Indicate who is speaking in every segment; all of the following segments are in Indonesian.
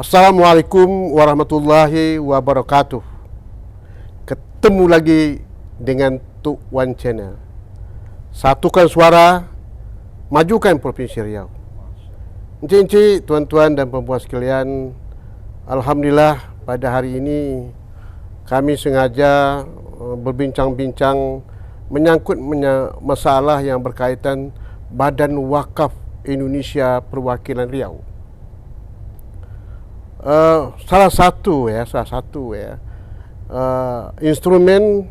Speaker 1: Assalamualaikum warahmatullahi wabarakatuh. Ketemu lagi dengan Tuk Wan Channel. Satukan suara, majukan Provinsi Riau. Encik-encik, tuan-tuan dan puan-puan sekalian, alhamdulillah pada hari ini kami sengaja berbincang-bincang menyangkut masalah yang berkaitan Badan Wakaf Indonesia Perwakilan Riau. Salah satu instrumen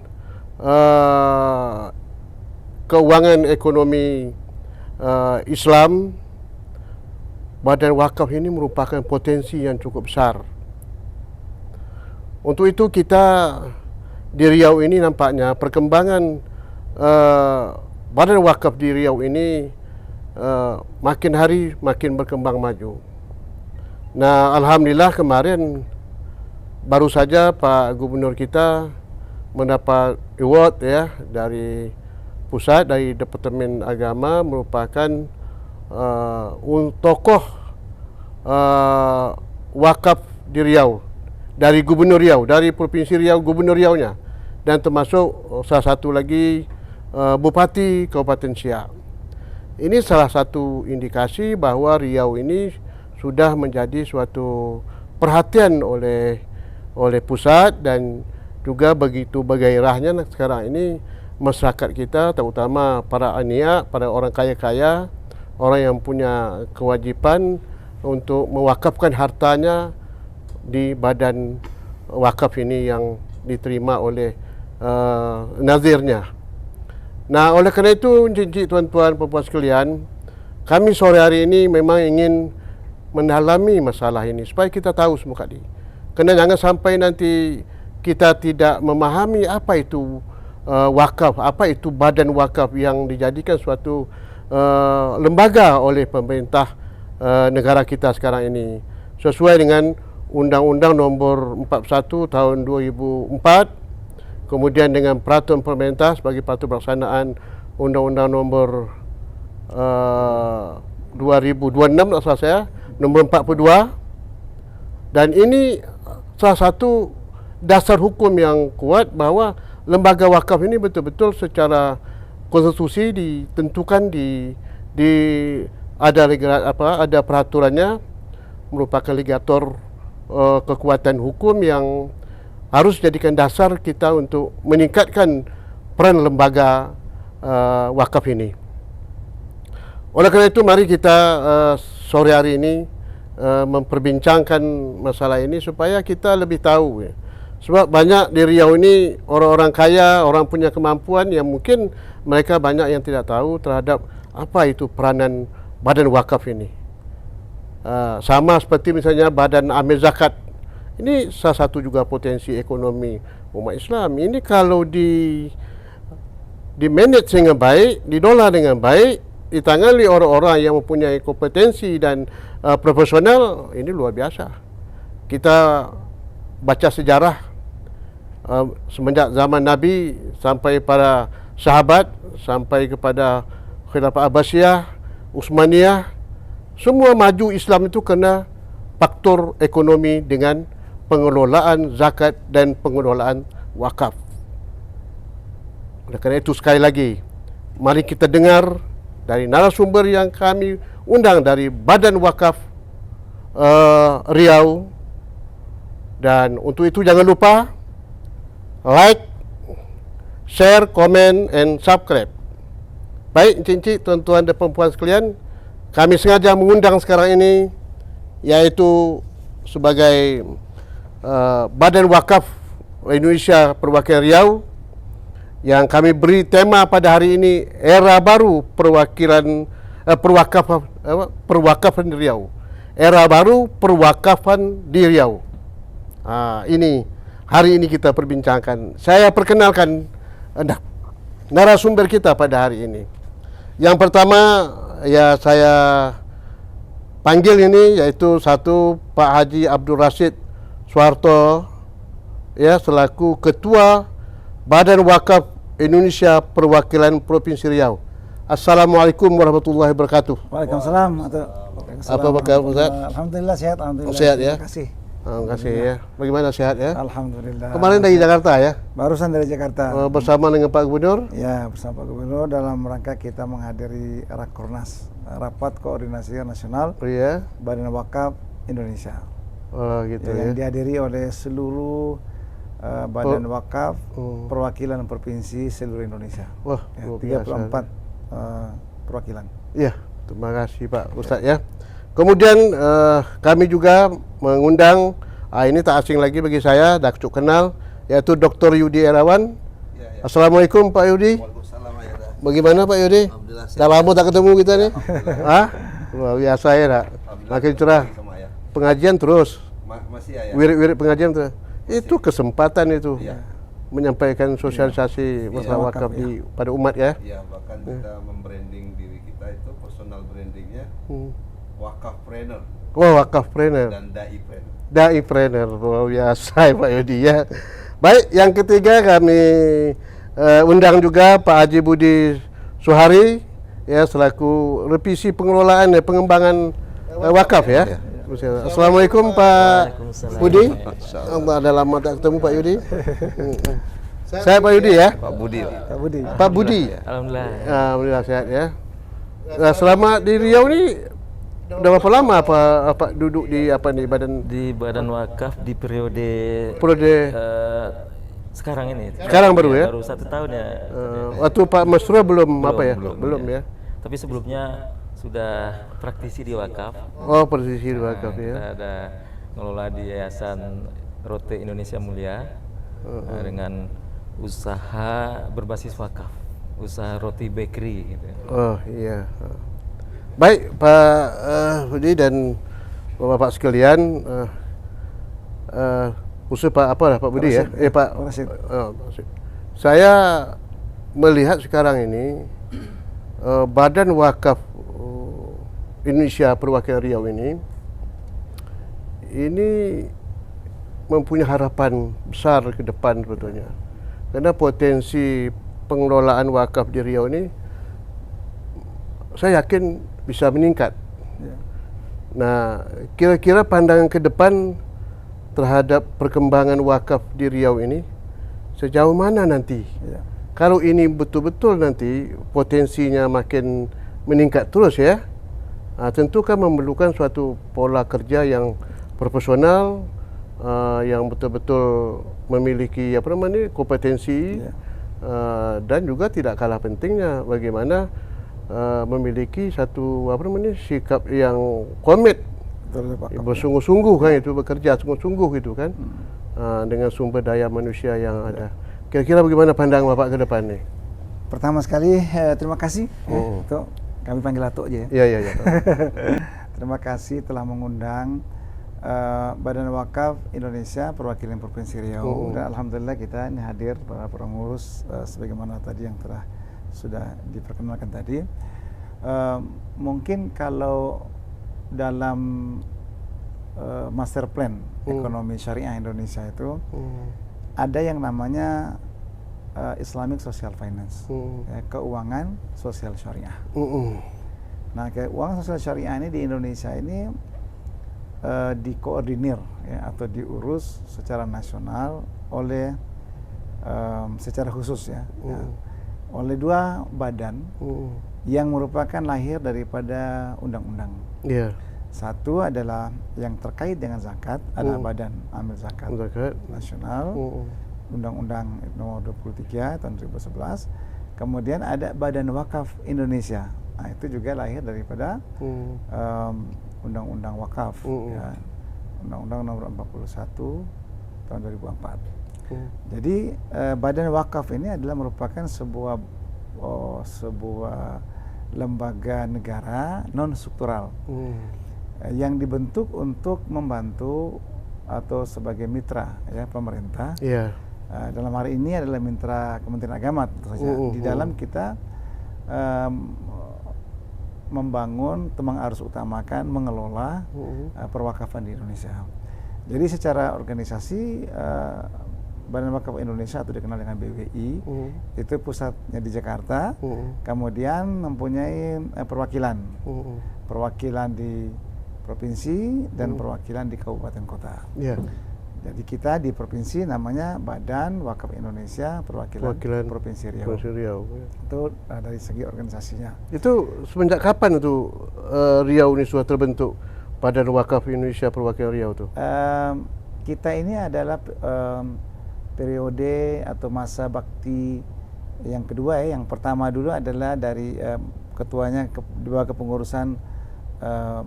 Speaker 1: keuangan ekonomi Islam. Badan wakaf ini merupakan potensi yang cukup besar. Untuk itu kita di Riau ini nampaknya perkembangan Badan Wakaf di Riau ini makin hari makin berkembang maju. Nah, alhamdulillah kemarin baru saja Pak Gubernur kita mendapat award dari pusat, dari Departemen Agama, merupakan tokoh wakaf di Riau, dari Gubernur Riau, dari Provinsi Riau, Gubernur Riau-nya, dan termasuk salah satu lagi Bupati Kabupaten Siak. Ini salah satu indikasi bahawa Riau ini sudah menjadi suatu perhatian oleh pusat, dan juga begitu bergairahnya sekarang ini masyarakat kita, terutama para aniak, para orang kaya-kaya, orang yang punya kewajipan untuk mewakafkan hartanya di badan wakaf ini yang diterima oleh nazirnya. Nah, oleh kerana itu, encik-encik, tuan-tuan, puan-puan sekalian, kami sore hari ini memang ingin mendalami masalah ini supaya kita tahu semua kali. Kerana jangan sampai nanti kita tidak memahami apa itu wakaf, apa itu badan wakaf yang dijadikan suatu lembaga oleh pemerintah negara kita sekarang ini, sesuai dengan Undang-Undang Nombor 41 Tahun 2004, kemudian dengan Peraturan Pemerintah sebagai peraturan pelaksanaan Undang-Undang Nombor 2026 tak salah saya, Nombor 42, dan ini salah satu dasar hukum yang kuat bahawa lembaga wakaf ini betul-betul secara konstitusi ditentukan ada peraturannya, merupakan ligator kekuatan hukum yang harus jadikan dasar kita untuk meningkatkan peran lembaga wakaf ini. Oleh kerana itu, mari kita sore hari ini memperbincangkan masalah ini supaya kita lebih tahu. Sebab banyak di Riau ini orang-orang kaya, orang punya kemampuan yang mungkin mereka banyak yang tidak tahu terhadap apa itu peranan badan wakaf ini. Sama seperti misalnya badan amil zakat. Ini salah satu juga potensi ekonomi umat Islam. Ini kalau di manage dengan baik, diolah dengan baik, ditangani orang-orang yang mempunyai kompetensi dan profesional, ini luar biasa. Kita baca sejarah semenjak zaman Nabi sampai para sahabat, sampai kepada Khilafah Abbasiyah, Utsmaniyah, semua maju Islam itu kena faktor ekonomi dengan pengelolaan zakat dan pengelolaan wakaf. Oleh kerana itu, sekali lagi, mari kita dengar dari narasumber yang kami undang dari Badan Wakaf Riau. Dan untuk itu jangan lupa like, share, komen, and subscribe. Baik, encik-encik, tuan-tuan dan perempuan sekalian, kami sengaja mengundang sekarang ini, iaitu sebagai Badan Wakaf Indonesia Perwakilan Riau, yang kami beri tema pada hari ini, era baru perwakafan di Riau. Era baru perwakafan di Riau. Ini hari ini kita perbincangkan. Saya perkenalkan narasumber kita pada hari ini. Yang pertama saya panggil ini, yaitu satu Pak Haji Abdul Rashid Suharto, selaku Ketua Badan Wakaf Indonesia Perwakilan Provinsi Riau. Assalamualaikum warahmatullahi wabarakatuh.
Speaker 2: Waalaikumsalam.
Speaker 1: Apa kabar Ustaz?
Speaker 2: Alhamdulillah sehat, alhamdulillah.
Speaker 1: Sehat ya?
Speaker 2: Terima kasih.
Speaker 1: Terima kasih ya. Bagaimana sehat ya?
Speaker 2: Alhamdulillah.
Speaker 1: Kemarin dari Jakarta ya?
Speaker 2: Barusan dari Jakarta.
Speaker 1: Bersama dengan Pak Gubernur?
Speaker 2: Ya, bersama Pak Gubernur dalam rangka kita menghadiri Rakornas, Rapat Koordinasi Nasional
Speaker 1: Iya.
Speaker 2: Badan Wakaf Indonesia.
Speaker 1: Oh gitu
Speaker 2: Yang
Speaker 1: ya.
Speaker 2: dihadiri oleh seluruh badan wakaf perwakilan provinsi seluruh Indonesia.
Speaker 1: Wah,
Speaker 2: Ya, 34 perwakilan.
Speaker 1: Iya, terima kasih Pak Ustadz ya. Kemudian kami juga mengundang, ini tak asing lagi bagi saya, dah cukup kenal, yaitu Dr. Yudi Irawan. Ya. Assalamualaikum Pak Yudi.
Speaker 3: Waalaikumsalam ya.
Speaker 1: Bagaimana Pak Yudi?
Speaker 3: Alhamdulillah.
Speaker 1: Dah lama tak ketemu kita nih. Hah? Luar biasa ya, Nak. Makin cerah. Pengajian terus.
Speaker 3: Masih ya.
Speaker 1: Wirid-wirid pengajian terus. Itu kesempatan itu.
Speaker 3: Ya.
Speaker 1: Menyampaikan sosialisasi masalah wakaf di pada umat ya.
Speaker 3: Iya, bahkan kita membranding diri kita itu personal brandingnya wakafpreneur
Speaker 1: Wah, wakafpreneur
Speaker 3: dan daipreneur.
Speaker 1: Daipreneur, luar biasa Pak Yudi ya. Baik, yang ketiga kami undang juga Pak Haji Budi Suhari ya selaku revisi pengelolaan pengembangan wakaf ya. Assalamualaikum Pak Budi. Ada lama tak ketemu Pak Yudi. Saya Pak Yudi ya.
Speaker 3: Pak Budi.
Speaker 1: Pak Budi.
Speaker 4: Alhamdulillah.
Speaker 1: Alhamdulillah sehat ya. Nah, selama di Riau ini udah berapa lama apa duduk di
Speaker 4: Badan Wakaf di periode sekarang ini.
Speaker 1: Sekarang baru ya?
Speaker 4: Baru 1 tahun ya.
Speaker 1: Waktu Pak Masrur belum ya.
Speaker 4: Tapi sebelumnya sudah praktisi di wakaf.
Speaker 1: Oh, praktisi di wakaf ya.
Speaker 4: Kita ada ngelola di Yayasan Rote Indonesia Mulia dengan usaha berbasis wakaf, usaha roti bakery gitu.
Speaker 1: Oh iya. Baik Pak Budi dan Bapak sekalian, khusus Pak Pak Budi ya, Pak
Speaker 2: Rasid.
Speaker 1: Saya melihat sekarang ini Badan Wakaf Indonesia Perwakilan Riau ini mempunyai harapan besar ke depan sebetulnya, karena potensi pengelolaan wakaf di Riau ini saya yakin bisa meningkat.
Speaker 2: Ya.
Speaker 1: Nah, kira-kira pandangan ke depan terhadap perkembangan wakaf di Riau ini sejauh mana nanti?
Speaker 2: Ya.
Speaker 1: Kalau ini betul-betul nanti potensinya makin meningkat terus ya, tentu kan memerlukan suatu pola kerja yang profesional, yang betul-betul memiliki kompetensi,
Speaker 2: Ya.
Speaker 1: Dan juga tidak kalah pentingnya bagaimana memiliki satu sikap yang komit, bersungguh-sungguh kan, itu bekerja sungguh-sungguh gitu kan, dengan sumber daya manusia yang ada. Kira-kira bagaimana pandangan Bapak ke depan nih?
Speaker 2: Pertama sekali terima kasih. Tok, kami panggil Atok aja ya.
Speaker 1: Iya.
Speaker 2: Terima kasih telah mengundang Badan Wakaf Indonesia Perwakilan Provinsi Riau. Dan alhamdulillah kita ini hadir para pengurus sebagaimana tadi yang telah sudah diperkenalkan tadi. Mungkin kalau dalam master plan ekonomi syariah Indonesia itu ada yang namanya Islamic Social Finance, ya, keuangan sosial syariah. Nah, keuangan sosial syariah ini di Indonesia ini dikoordinir ya, atau diurus secara nasional oleh secara khusus ya, oleh 2 badan yang merupakan lahir daripada undang-undang.
Speaker 1: Iya.
Speaker 2: Satu adalah yang terkait dengan zakat, ada Badan Amil Zakat Nasional, Undang-Undang Nomor 23 tahun 2011. Kemudian ada Badan Wakaf Indonesia. Nah, itu juga lahir daripada Undang-Undang Wakaf, ya, Undang-Undang Nomor 41 tahun 2004. Jadi Badan Wakaf ini adalah merupakan sebuah lembaga negara non struktural yang dibentuk untuk membantu atau sebagai mitra ya pemerintah.
Speaker 1: Iya.
Speaker 2: Dalam hari ini adalah mitra Kementerian Agama tentu saja. Di dalam kita membangun, harus utamakan mengelola perwakafan di Indonesia. Jadi secara organisasi Badan Wakaf Indonesia atau dikenal dengan BWI itu pusatnya di Jakarta, kemudian mempunyai perwakilan di provinsi dan perwakilan di kabupaten kota.
Speaker 1: Ya.
Speaker 2: Jadi kita di provinsi namanya Badan Wakaf Indonesia Perwakilan Provinsi Riau.
Speaker 1: Provinsi Riau. Ya.
Speaker 2: Itu dari segi organisasinya.
Speaker 1: Itu semenjak kapan itu Riau ini sudah terbentuk Badan Wakaf Indonesia Perwakilan Riau tuh?
Speaker 2: Kita ini adalah periode atau masa bakti yang kedua ya. Yang pertama dulu adalah dari ketuanya dua kepengurusan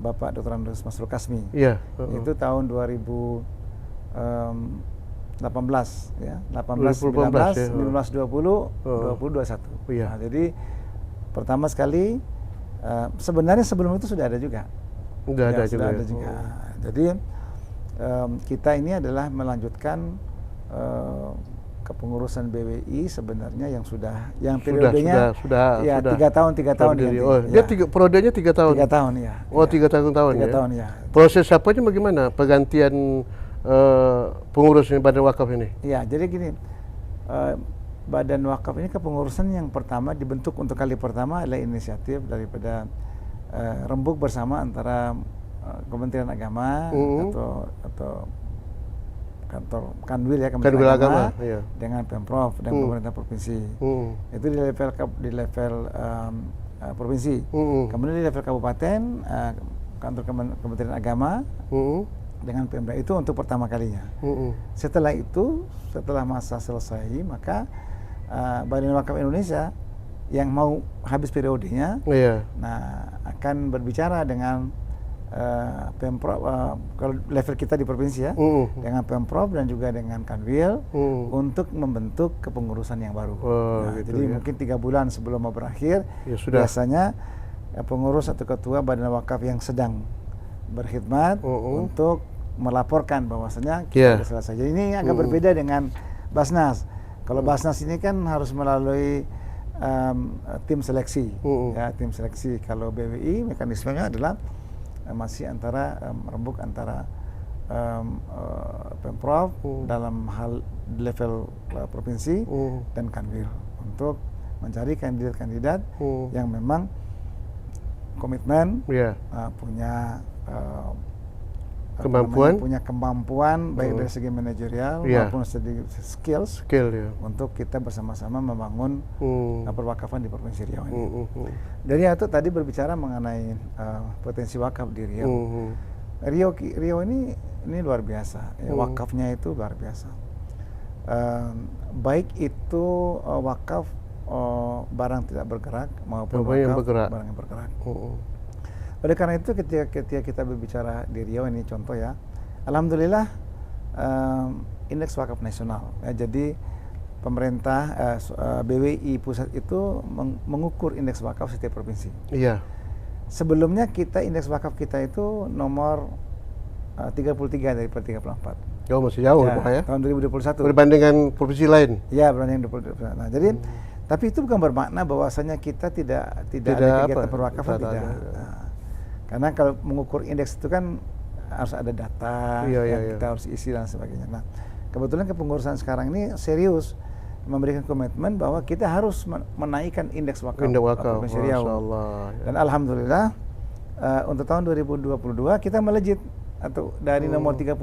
Speaker 2: Bapak Dr. Andreas Masrul Kasmi.
Speaker 1: Iya.
Speaker 2: Itu tahun 2018 ya.
Speaker 1: 2018,
Speaker 2: 19,
Speaker 1: ya.
Speaker 2: 19, 20, 20, 21.
Speaker 1: Iya.
Speaker 2: Nah, jadi pertama sekali sebenarnya sebelum itu sudah ada juga.
Speaker 1: Sudah ada juga.
Speaker 2: Sudah ada juga. Jadi kita ini adalah melanjutkan kepengurusan BWI sebenarnya yang periodenya
Speaker 1: sudah
Speaker 2: 3 tahun diganti.
Speaker 1: Oh, dia periodenya 3 tahun.
Speaker 2: 3 tahun ya.
Speaker 1: Oh, 3 tahun
Speaker 2: 3
Speaker 1: ya.
Speaker 2: tahun ya.
Speaker 1: Proses apanya bagaimana pergantian pengurus Badan Wakaf ini?
Speaker 2: Ya, jadi gini. Badan Wakaf ini kepengurusan yang pertama dibentuk untuk kali pertama adalah inisiatif daripada rembuk bersama antara Kementerian Agama atau kantor Kanwil ya, Kementerian Agama
Speaker 1: iya.
Speaker 2: dengan Pemprov dan pemerintah provinsi. Itu di level provinsi. Kemudian di level kabupaten kantor Kementerian Agama dengan Pemda itu untuk pertama kalinya. Setelah itu, setelah masa selesai, maka Badan Wakaf Indonesia yang mau habis periodenya, nah akan berbicara dengan Pemprov, kalau level kita di provinsi ya, dengan Pemprov dan juga dengan Kanwil untuk membentuk kepengurusan yang baru.
Speaker 1: Gitu
Speaker 2: jadi
Speaker 1: ya.
Speaker 2: mungkin 3 bulan sebelum mau berakhir,
Speaker 1: Ya, sudah.
Speaker 2: biasanya pengurus atau ketua Badan Wakaf yang sedang berkhidmat untuk melaporkan bahwasanya kita sudah selesai. Jadi ini agak berbeda dengan Basnas. Kalau Basnas ini kan harus melalui tim seleksi, ya tim seleksi. Kalau BWI mekanismenya adalah masih antara rembuk antara Pemprov dalam hal level provinsi dan Kanwil untuk mencari kandidat-kandidat yang memang komitmen, punya punya kemampuan baik dari segi manajerial maupun segi skill untuk kita bersama-sama membangun perwakafan di Provinsi Riau ini. Dari itu tadi berbicara mengenai potensi wakaf di Riau. Riau ini luar biasa, ya, wakafnya itu luar biasa. Baik itu wakaf barang tidak bergerak maupun wakaf barang yang bergerak. Oleh karena itu ketika kita berbicara di Riau ini contoh ya, alhamdulillah indeks wakaf nasional. Ya, jadi pemerintah BWI pusat itu mengukur indeks wakaf setiap provinsi.
Speaker 1: Iya.
Speaker 2: Sebelumnya indeks wakaf kita itu nomor 33 dari per 34.
Speaker 1: Jauh, masih jauh ya.
Speaker 2: Tahun 2021.
Speaker 1: Berbandingkan provinsi lain.
Speaker 2: Ya, berbanding 2021. Nah, jadi tapi itu bukan bermakna bahwasanya kita tidak ada kegiatan perwakafan, tidak. Nah, karena kalau mengukur indeks itu kan harus ada data yang kita harus isi dan sebagainya. Nah, kebetulan kepengurusan sekarang ini serius memberikan komitmen bahwa kita harus menaikkan indeks wakaf Provinsi Riau. Dan alhamdulillah untuk tahun 2022 kita melejit atau dari nomor 33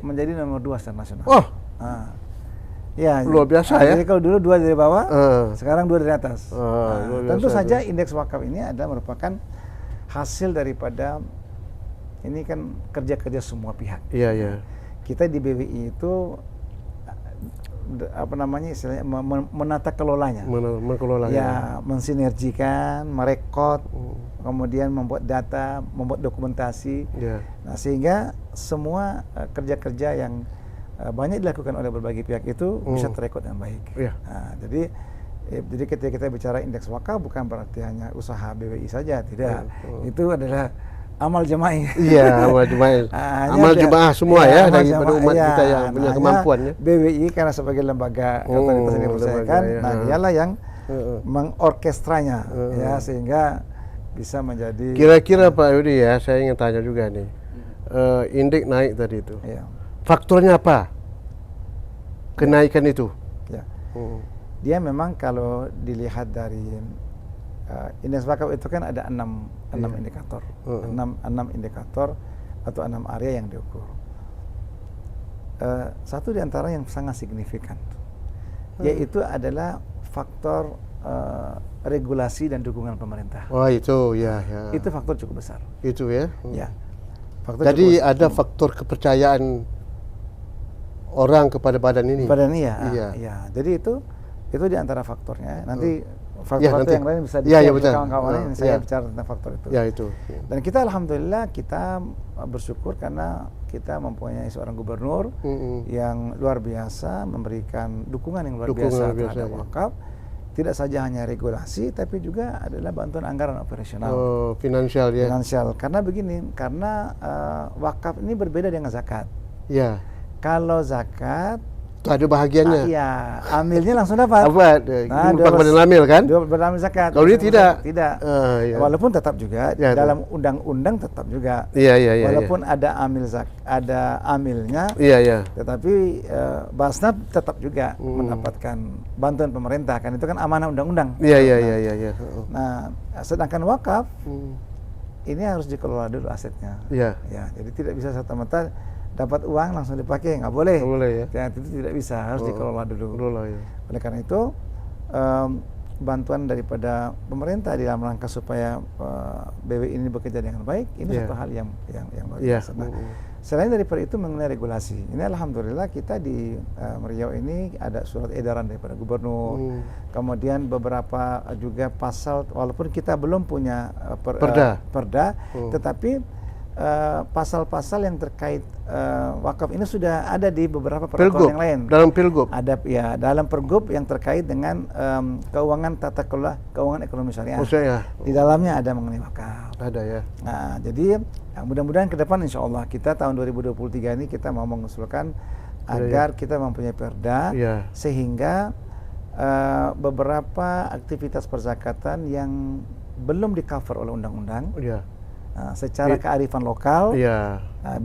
Speaker 2: menjadi nomor 2 secara nasional. Ya,
Speaker 1: luar biasa ya.
Speaker 2: Jadi kalau dulu 2 dari bawah, sekarang 2 dari atas. Tentu saja indeks wakaf ini adalah merupakan hasil daripada ini kan kerja-kerja semua pihak.
Speaker 1: Iya.
Speaker 2: Kita di BWI itu istilahnya menata kelolanya. Ya, mensinergikan, merekod, kemudian membuat data, membuat dokumentasi. Nah, sehingga semua kerja-kerja yang banyak dilakukan oleh berbagai pihak itu bisa terekod dengan baik. Nah, jadi ketika kita bicara indeks wakaf bukan berarti hanya usaha BWI saja, tidak. Itu adalah amal jemaah.
Speaker 1: Iya, amal jemaah. Amal jemaah semua ya daripada umat kita yang punya kemampuan ya.
Speaker 2: BWI karena sebagai lembaga otoritas yang dipercayakan, nah dialah yang mengorkestranya ya sehingga bisa menjadi.
Speaker 1: Kira-kira Pak Yudi ya, saya ingin tanya juga nih. Indeks naik tadi itu. Faktornya apa? Kenaikan itu?
Speaker 2: Ya. Dia memang kalau dilihat dari indeks wakaf itu kan ada enam indikator, enam indikator atau 6 area yang diukur. Satu di antara yang sangat signifikan, yaitu adalah faktor regulasi dan dukungan pemerintah.
Speaker 1: Oh itu ya.
Speaker 2: Itu faktor cukup besar.
Speaker 1: Itu ya.
Speaker 2: Ya. Faktor
Speaker 1: Jadi
Speaker 2: cukup,
Speaker 1: ada faktor kepercayaan orang kepada badan ini.
Speaker 2: badan ini ya.
Speaker 1: Iya.
Speaker 2: Ya. Jadi itu di antara faktornya. Nanti
Speaker 1: Ya,
Speaker 2: faktor-faktor
Speaker 1: nanti.
Speaker 2: yang lain bisa
Speaker 1: Ya,
Speaker 2: di-share
Speaker 1: betul.
Speaker 2: ke kawan-kawan lain. Saya
Speaker 1: Ya.
Speaker 2: bicara tentang faktor itu.
Speaker 1: Ya itu.
Speaker 2: Dan kita alhamdulillah kita bersyukur karena kita mempunyai seorang gubernur yang luar biasa, memberikan dukungan yang luar biasa terhadap wakaf. Tidak saja hanya regulasi, tapi juga adalah bantuan anggaran operasional.
Speaker 1: Oh, finansial ya.
Speaker 2: Finansial. Karena begini, karena wakaf ini berbeda dengan zakat.
Speaker 1: Ya.
Speaker 2: Kalau zakat,
Speaker 1: Itu ada bahagiannya.
Speaker 2: iya, amilnya langsung dapat.
Speaker 1: Apa?
Speaker 2: Nah,
Speaker 1: Ini bukan amil kan?
Speaker 2: Beramil zakat.
Speaker 1: Kalau ini tidak.
Speaker 2: Tidak.
Speaker 1: Ya.
Speaker 2: Walaupun tetap juga
Speaker 1: Ya,
Speaker 2: dalam undang-undang tetap juga.
Speaker 1: Iya.
Speaker 2: Walaupun ada ada amilnya,
Speaker 1: Iya.
Speaker 2: tetapi Basnat tetap juga mendapatkan bantuan pemerintah, kan itu kan amanah undang-undang.
Speaker 1: Iya.
Speaker 2: Nah, sedangkan wakaf ini harus dikelola dulu asetnya.
Speaker 1: Iya.
Speaker 2: Ya, jadi tidak bisa serta-merta dapat uang langsung dipakai, nggak boleh.
Speaker 1: Nggak boleh ya.
Speaker 2: Itu tidak bisa, harus dikelola dulu.
Speaker 1: Ya.
Speaker 2: Oleh karena itu bantuan daripada pemerintah di dalam rangka supaya BWI ini bekerja dengan baik, ini satu hal yang luar biasa. Nah, selain daripada itu mengenai regulasi, ini alhamdulillah kita di Riau ini ada surat edaran daripada gubernur, kemudian beberapa juga pasal, walaupun kita belum punya perda, tetapi pasal-pasal yang terkait wakaf ini sudah ada di beberapa peraturan yang lain.
Speaker 1: Dalam Pilgub.
Speaker 2: Ada ya dalam Pergub yang terkait dengan keuangan tata kelola keuangan ekonomi syariah.
Speaker 1: Maksudnya
Speaker 2: Di dalamnya ada mengenai wakaf.
Speaker 1: ada ya.
Speaker 2: Nah, jadi mudah-mudahan ke depan insya Allah kita tahun 2023 ini kita mau mengusulkan agar kita mempunyai perda sehingga beberapa aktivitas perzakatan yang belum di-cover oleh undang-undang secara kearifan lokal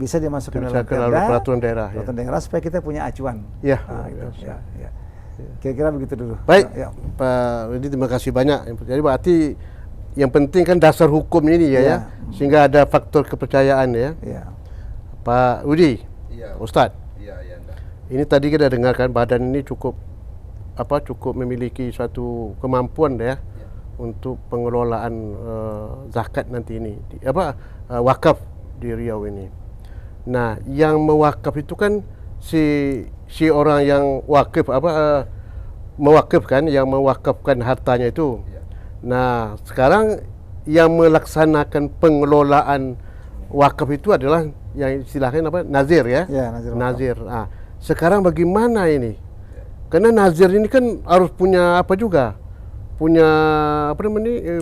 Speaker 2: bisa dimasukkan dalam
Speaker 1: peraturan daerah.
Speaker 2: Peraturan daerah supaya kita punya acuan. Kira-kira begitu dulu.
Speaker 1: Baik, Pak Rudi, terima kasih banyak. Jadi berarti yang penting kan dasar hukum ini ya, sehingga ada faktor kepercayaan ya. Pak Rudi, Ustadz. Ini tadi kita dengarkan badan ini cukup memiliki suatu kemampuan untuk pengelolaan zakat nanti ini, wakaf di Riau ini. Nah, yang mewakaf itu kan si orang yang mewakafkan hartanya itu. Nah, sekarang yang melaksanakan pengelolaan wakaf itu adalah yang istilahnya nazir ya. Nazir. Nah, sekarang bagaimana ini? Karena nazir ini kan harus punya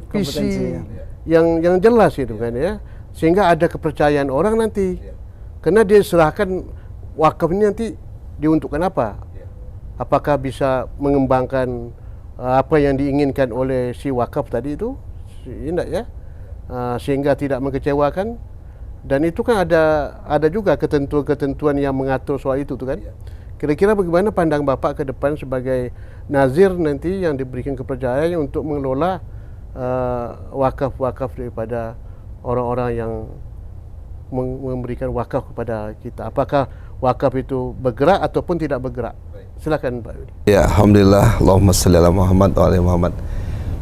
Speaker 1: visi yang jelas itu kan ya, sehingga ada kepercayaan orang nanti, karena dia serahkan wakaf ini nanti diuntukkan apa, apakah bisa mengembangkan apa yang diinginkan oleh si wakaf tadi itu, sehingga tidak mengecewakan, dan itu kan ada juga ketentuan-ketentuan yang mengatur soal itu tuh kan. Kira-kira bagaimana pandang Bapak ke depan sebagai nazir nanti yang diberikan kepercayaan untuk mengelola wakaf-wakaf daripada orang-orang yang memberikan wakaf kepada kita? Apakah wakaf itu bergerak ataupun tidak bergerak? Silakan Pak Yudi.
Speaker 3: Ya, alhamdulillah, Allahumma shalli ala Muhammad wa ali Muhammad.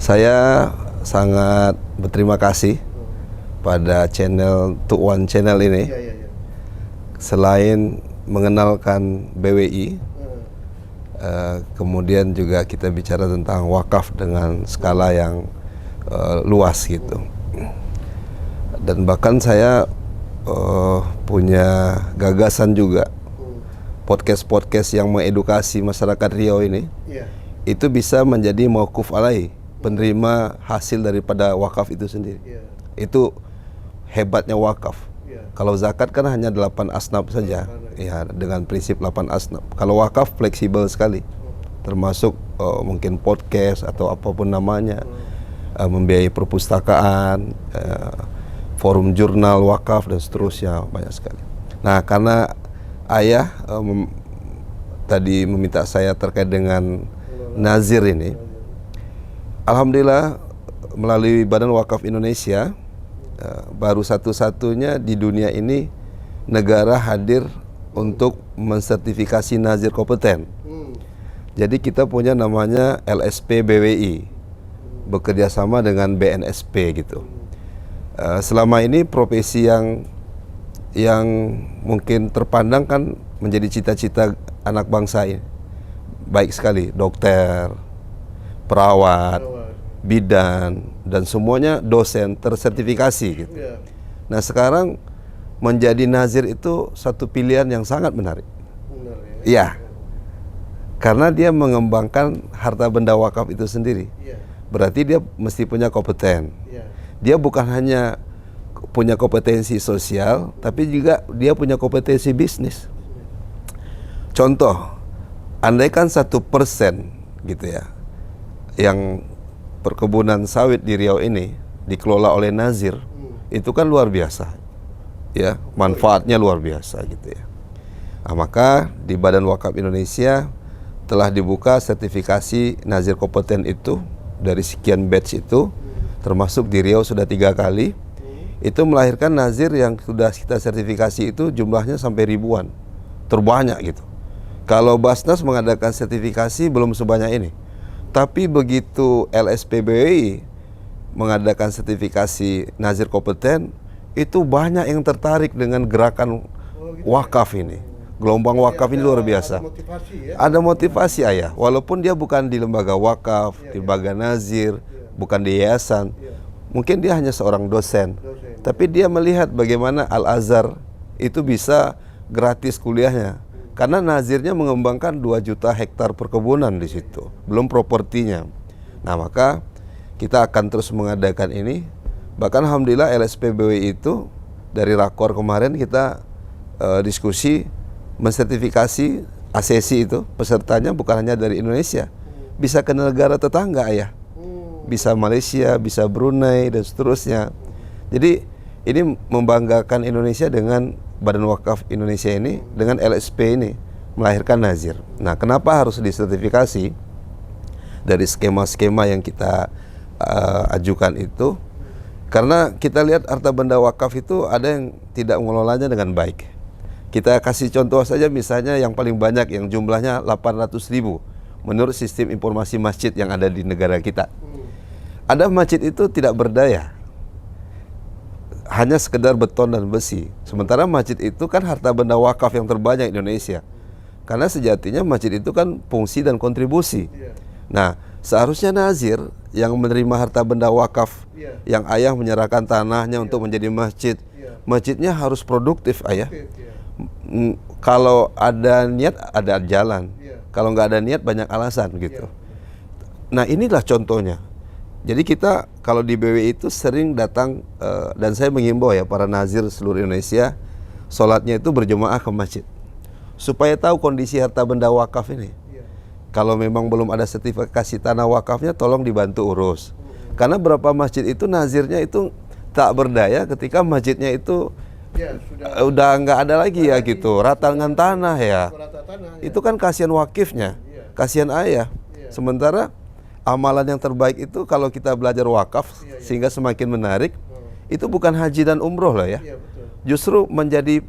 Speaker 3: Saya sangat berterima kasih pada channel Tuan Channel ini. Selain mengenalkan BWI, kemudian juga kita bicara tentang wakaf dengan skala yang luas gitu. Dan bahkan saya punya gagasan juga podcast yang mengedukasi masyarakat Riau ini, itu bisa menjadi mauquf alai, penerima hasil daripada wakaf itu sendiri. Itu hebatnya wakaf. Kalau zakat kan hanya 8 asnaf saja, dengan prinsip 8 asnaf. Kalau wakaf fleksibel sekali, termasuk mungkin podcast atau apapun namanya, membiayai perpustakaan, forum jurnal wakaf dan seterusnya, banyak sekali. Nah, karena ayah tadi meminta saya terkait dengan nazir ini, alhamdulillah melalui Badan Wakaf Indonesia, baru satu-satunya di dunia ini negara hadir untuk mensertifikasi nazir kompeten. Jadi kita punya namanya LSP BWI, bekerja sama dengan BNSP gitu. Selama ini profesi yang mungkin terpandang kan menjadi cita-cita anak bangsa ini. Baik sekali, dokter, perawat, bidan, dan semuanya dosen tersertifikasi gitu. Nah sekarang menjadi nazir itu satu pilihan yang sangat menarik. Iya, karena dia mengembangkan harta benda wakaf itu sendiri. Berarti dia mesti punya kompeten. Dia bukan hanya punya kompetensi sosial, tapi juga dia punya kompetensi bisnis. Contoh, andaikan 1% gitu ya, yang perkebunan sawit di Riau ini dikelola oleh nazir, itu kan luar biasa, ya, manfaatnya luar biasa gitu ya. Nah, maka di Badan Wakaf Indonesia telah dibuka sertifikasi nazir kompeten itu dari sekian batch itu, termasuk di Riau sudah 3 kali. Itu melahirkan nazir yang sudah kita sertifikasi itu jumlahnya sampai ribuan, terbanyak gitu. Kalau Basnas mengadakan sertifikasi belum sebanyak ini. Tapi begitu LSPBWI mengadakan sertifikasi nazir kompeten, itu banyak yang tertarik dengan gerakan wakaf ini. Gelombang wakaf ini luar biasa. Ada motivasi ayah, walaupun dia bukan di lembaga wakaf, di lembaga nazir, bukan di yayasan. Mungkin dia hanya seorang dosen, tapi dia melihat bagaimana Al-Azhar itu bisa gratis kuliahnya. Karena nazirnya mengembangkan 2 juta hektar perkebunan di situ, belum propertinya. Nah, maka kita akan terus mengadakan ini. Bahkan alhamdulillah LSPBWI itu dari rakor kemarin kita diskusi mensertifikasi ASESI itu pesertanya bukan hanya dari Indonesia, bisa ke negara tetangga ayah, bisa Malaysia, bisa Brunei dan seterusnya. Jadi ini membanggakan Indonesia dengan Badan Wakaf Indonesia ini, dengan LSP ini melahirkan nazir. Nah, kenapa harus disertifikasi? Dari skema-skema yang kita ajukan itu, karena kita lihat harta benda wakaf itu ada yang tidak mengelolanya dengan baik. Kita kasih contoh saja, misalnya yang paling banyak yang jumlahnya 800.000 menurut sistem informasi masjid yang ada di negara kita. Ada masjid itu tidak berdaya, hanya sekedar beton dan besi. Sementara masjid itu kan harta benda wakaf yang terbanyak di Indonesia. Karena sejatinya masjid itu kan fungsi dan kontribusi. Nah, seharusnya nazir yang menerima harta benda wakaf, yang ayah menyerahkan tanahnya untuk menjadi masjid, masjidnya harus produktif ayah. Kalau ada niat ada jalan, kalau nggak ada niat banyak alasan gitu. Nah, inilah contohnya. Jadi kita kalau di BWI itu sering datang, dan saya mengimbau ya para nazir seluruh Indonesia, sholatnya itu berjemaah ke masjid supaya tahu kondisi harta benda wakaf ini. Kalau memang belum ada sertifikasi tanah wakafnya, tolong dibantu urus. Karena berapa masjid itu nazirnya itu tak berdaya ketika masjidnya itu udah nggak ada lagi ya gitu, rata dengan tanah ya. Itu kan kasihan wakifnya, kasihan ayah. Sementara amalan yang terbaik itu kalau kita belajar wakaf sehingga semakin menarik, itu bukan haji dan umroh lah ya. Justru menjadi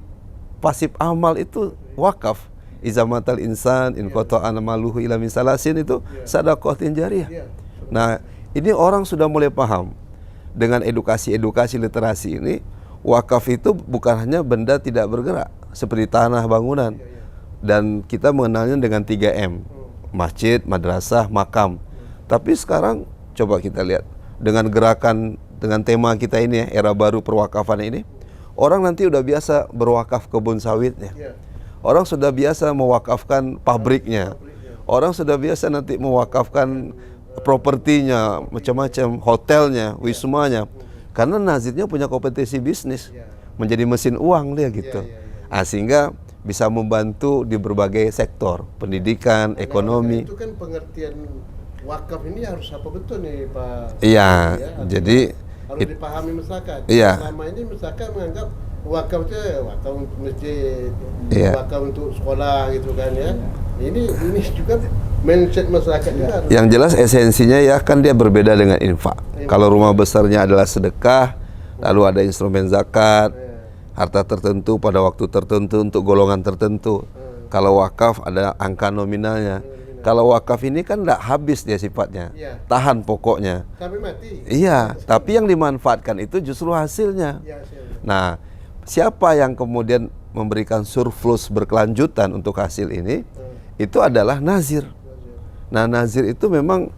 Speaker 3: pasif amal itu wakaf. Izamatal insan in qata'an maluhu ila min salasin, itu sadaqatin jariyah. Nah, ini orang sudah mulai paham dengan edukasi literasi ini. Wakaf itu bukan hanya benda tidak bergerak seperti tanah, bangunan, dan kita mengenalnya dengan 3M, masjid, madrasah, makam. Tapi sekarang coba kita lihat dengan gerakan, dengan tema kita ini ya, era baru perwakafan ini, orang nanti udah biasa berwakaf kebun sawitnya. Orang sudah biasa mewakafkan pabriknya. Orang sudah biasa nanti mewakafkan propertinya, macam-macam, hotelnya, wismanya. Karena nazirnya punya kompetensi bisnis, menjadi mesin uang dia gitu. Sehingga bisa membantu di berbagai sektor, pendidikan, ekonomi.
Speaker 1: Itu kan pengertian wakaf ini harus apa betul nih Pak?
Speaker 3: Iya, jadi
Speaker 1: harus dipahami masyarakat.
Speaker 3: Iya.
Speaker 1: Selama ini masyarakat menganggap wakaf itu wakaf untuk masjid, wakaf untuk sekolah gitu kan ya. Ini juga mindset masyarakat juga.
Speaker 3: Yang jelas esensinya ya kan dia berbeda dengan infak. Kalau rumah besarnya adalah sedekah, lalu ada instrumen zakat, harta tertentu pada waktu tertentu untuk golongan tertentu. Kalau wakaf ada angka nominalnya. Kalau wakaf ini kan tidak habis dia sifatnya, tahan pokoknya.
Speaker 1: Sampai mati.
Speaker 3: Iya, tapi yang dimanfaatkan itu justru hasilnya. Nah, siapa yang kemudian memberikan surplus berkelanjutan untuk hasil ini? Itu adalah nazir. Nah, nazir itu memang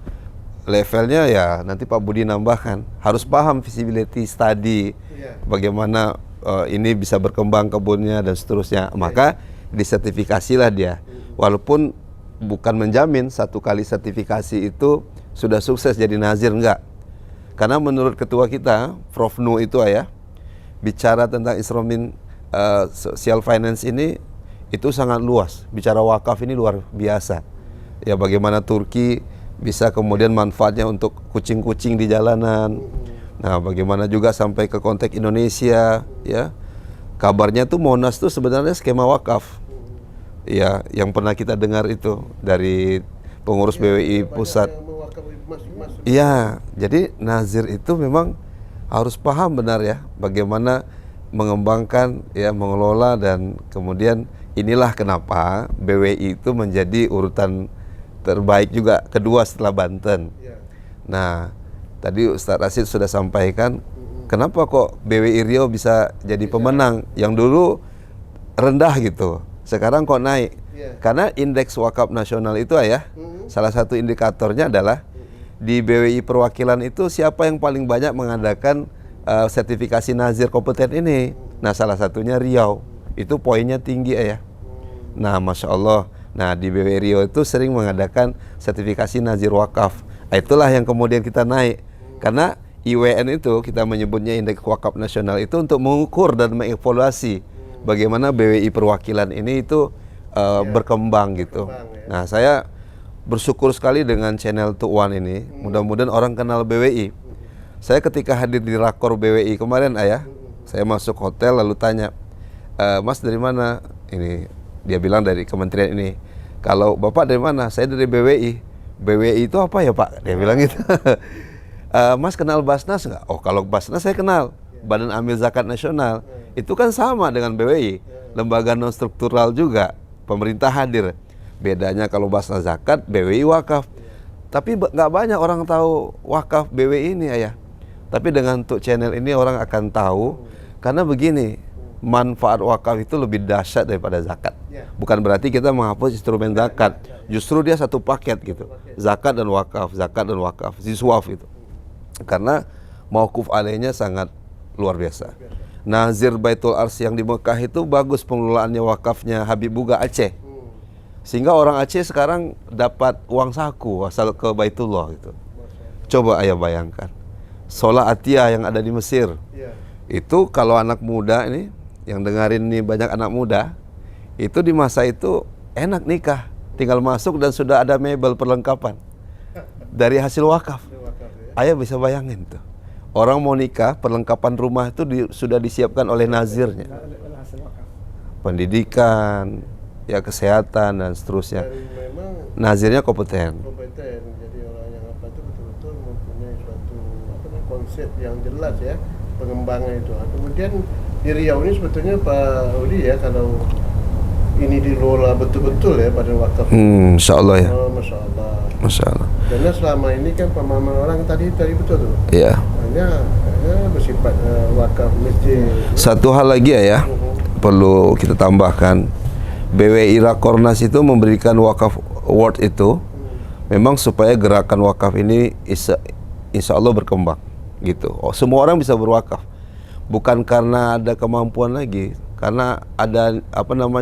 Speaker 3: levelnya ya nanti Pak Budi nambahkan, harus paham feasibility study, bagaimana ini bisa berkembang kebunnya dan seterusnya. Maka disertifikasilah dia. Walaupun bukan menjamin satu kali sertifikasi itu sudah sukses jadi nazir, enggak. Karena menurut ketua kita, Prof. Nu itu bicara tentang instrumen social finance ini itu sangat luas. Bicara wakaf ini luar biasa. Ya, bagaimana Turki bisa kemudian manfaatnya untuk kucing-kucing di jalanan. Nah, bagaimana juga sampai ke konteks Indonesia, ya. Kabarnya tuh Monas tuh sebenarnya skema wakaf. Ya, yang pernah kita dengar itu dari pengurus BWI pusat. Iya, jadi nazir itu memang harus paham benar ya bagaimana mengembangkan, ya, mengelola, dan kemudian inilah kenapa BWI itu menjadi urutan terbaik juga kedua setelah Banten. Nah, tadi Ustadz Rashid sudah sampaikan kenapa kok BWI Riau bisa jadi pemenang yang dulu rendah gitu. Sekarang kok naik? Karena indeks wakaf nasional itu salah satu indikatornya adalah di BWI perwakilan itu siapa yang paling banyak mengadakan sertifikasi nazir kompeten ini. Nah, salah satunya Riau. Itu poinnya tinggi Nah, Masya Allah. Nah, di BWI Riau itu sering mengadakan sertifikasi nazir wakaf. Itulah yang kemudian kita naik. Karena IWN itu kita menyebutnya indeks wakaf nasional itu untuk mengukur dan mengevaluasi bagaimana BWI perwakilan ini itu berkembang gitu. Nah, saya bersyukur sekali dengan channel Tuan ini. Mudah-mudahan orang kenal BWI. Saya ketika hadir di rakor BWI kemarin saya masuk hotel lalu tanya, Mas dari mana? Ini dia bilang dari kementerian ini. Kalau Bapak dari mana? Saya dari BWI. BWI itu apa ya Pak? Dia bilang gitu. Mas kenal Basnas nggak? Oh, kalau Basnas saya kenal. Badan Amil Zakat Nasional. Itu kan sama dengan BWI, lembaga non struktural juga, pemerintah hadir. Bedanya kalau Basnas zakat, BWI wakaf. Tapi nggak banyak orang tahu wakaf BWI ini Tapi dengan untuk channel ini orang akan tahu, karena begini, manfaat wakaf itu lebih dahsyat daripada zakat. Bukan berarti kita menghapus instrumen zakat, justru dia satu paket gitu, zakat dan wakaf, ziswaf itu. Karena mauquf alaihnya sangat luar biasa. Nazir Baitul Ars yang di Mekah itu bagus pengelolaannya wakafnya Habib Buga Aceh. Sehingga orang Aceh sekarang dapat uang saku asal ke Baitullah gitu. Coba bayangkan. Sholat Atiyah yang ada di Mesir. Itu kalau anak muda ini yang dengerin ini banyak anak muda, itu di masa itu enak nikah, tinggal masuk dan sudah ada mebel perlengkapan dari hasil wakaf. Bisa bayangin tuh. Orang mau nikah, perlengkapan rumah itu sudah disiapkan oleh nazirnya. Pendidikan, ya kesehatan dan seterusnya. Nazirnya kompeten.
Speaker 1: Jadi orang yang itu betul-betul mempunyai suatu konsep yang jelas ya pengembangan itu. Kemudian di Riau ini sebetulnya Pak Udi kalau ini dikelola betul-betul pada wakaf.
Speaker 3: Insya Allah ya.
Speaker 1: Oh, Masya Allah.
Speaker 3: Masya Allah.
Speaker 1: Karena selama ini kan pemahaman orang tadi betul tuh.
Speaker 3: Iya.
Speaker 1: Hanya bersifat wakaf masjid.
Speaker 3: Satu hal lagi perlu kita tambahkan, BWI Rakornas itu memberikan wakaf award itu memang supaya gerakan wakaf ini insya Allah berkembang gitu. Semua orang bisa berwakaf, bukan karena ada kemampuan lagi, karena ada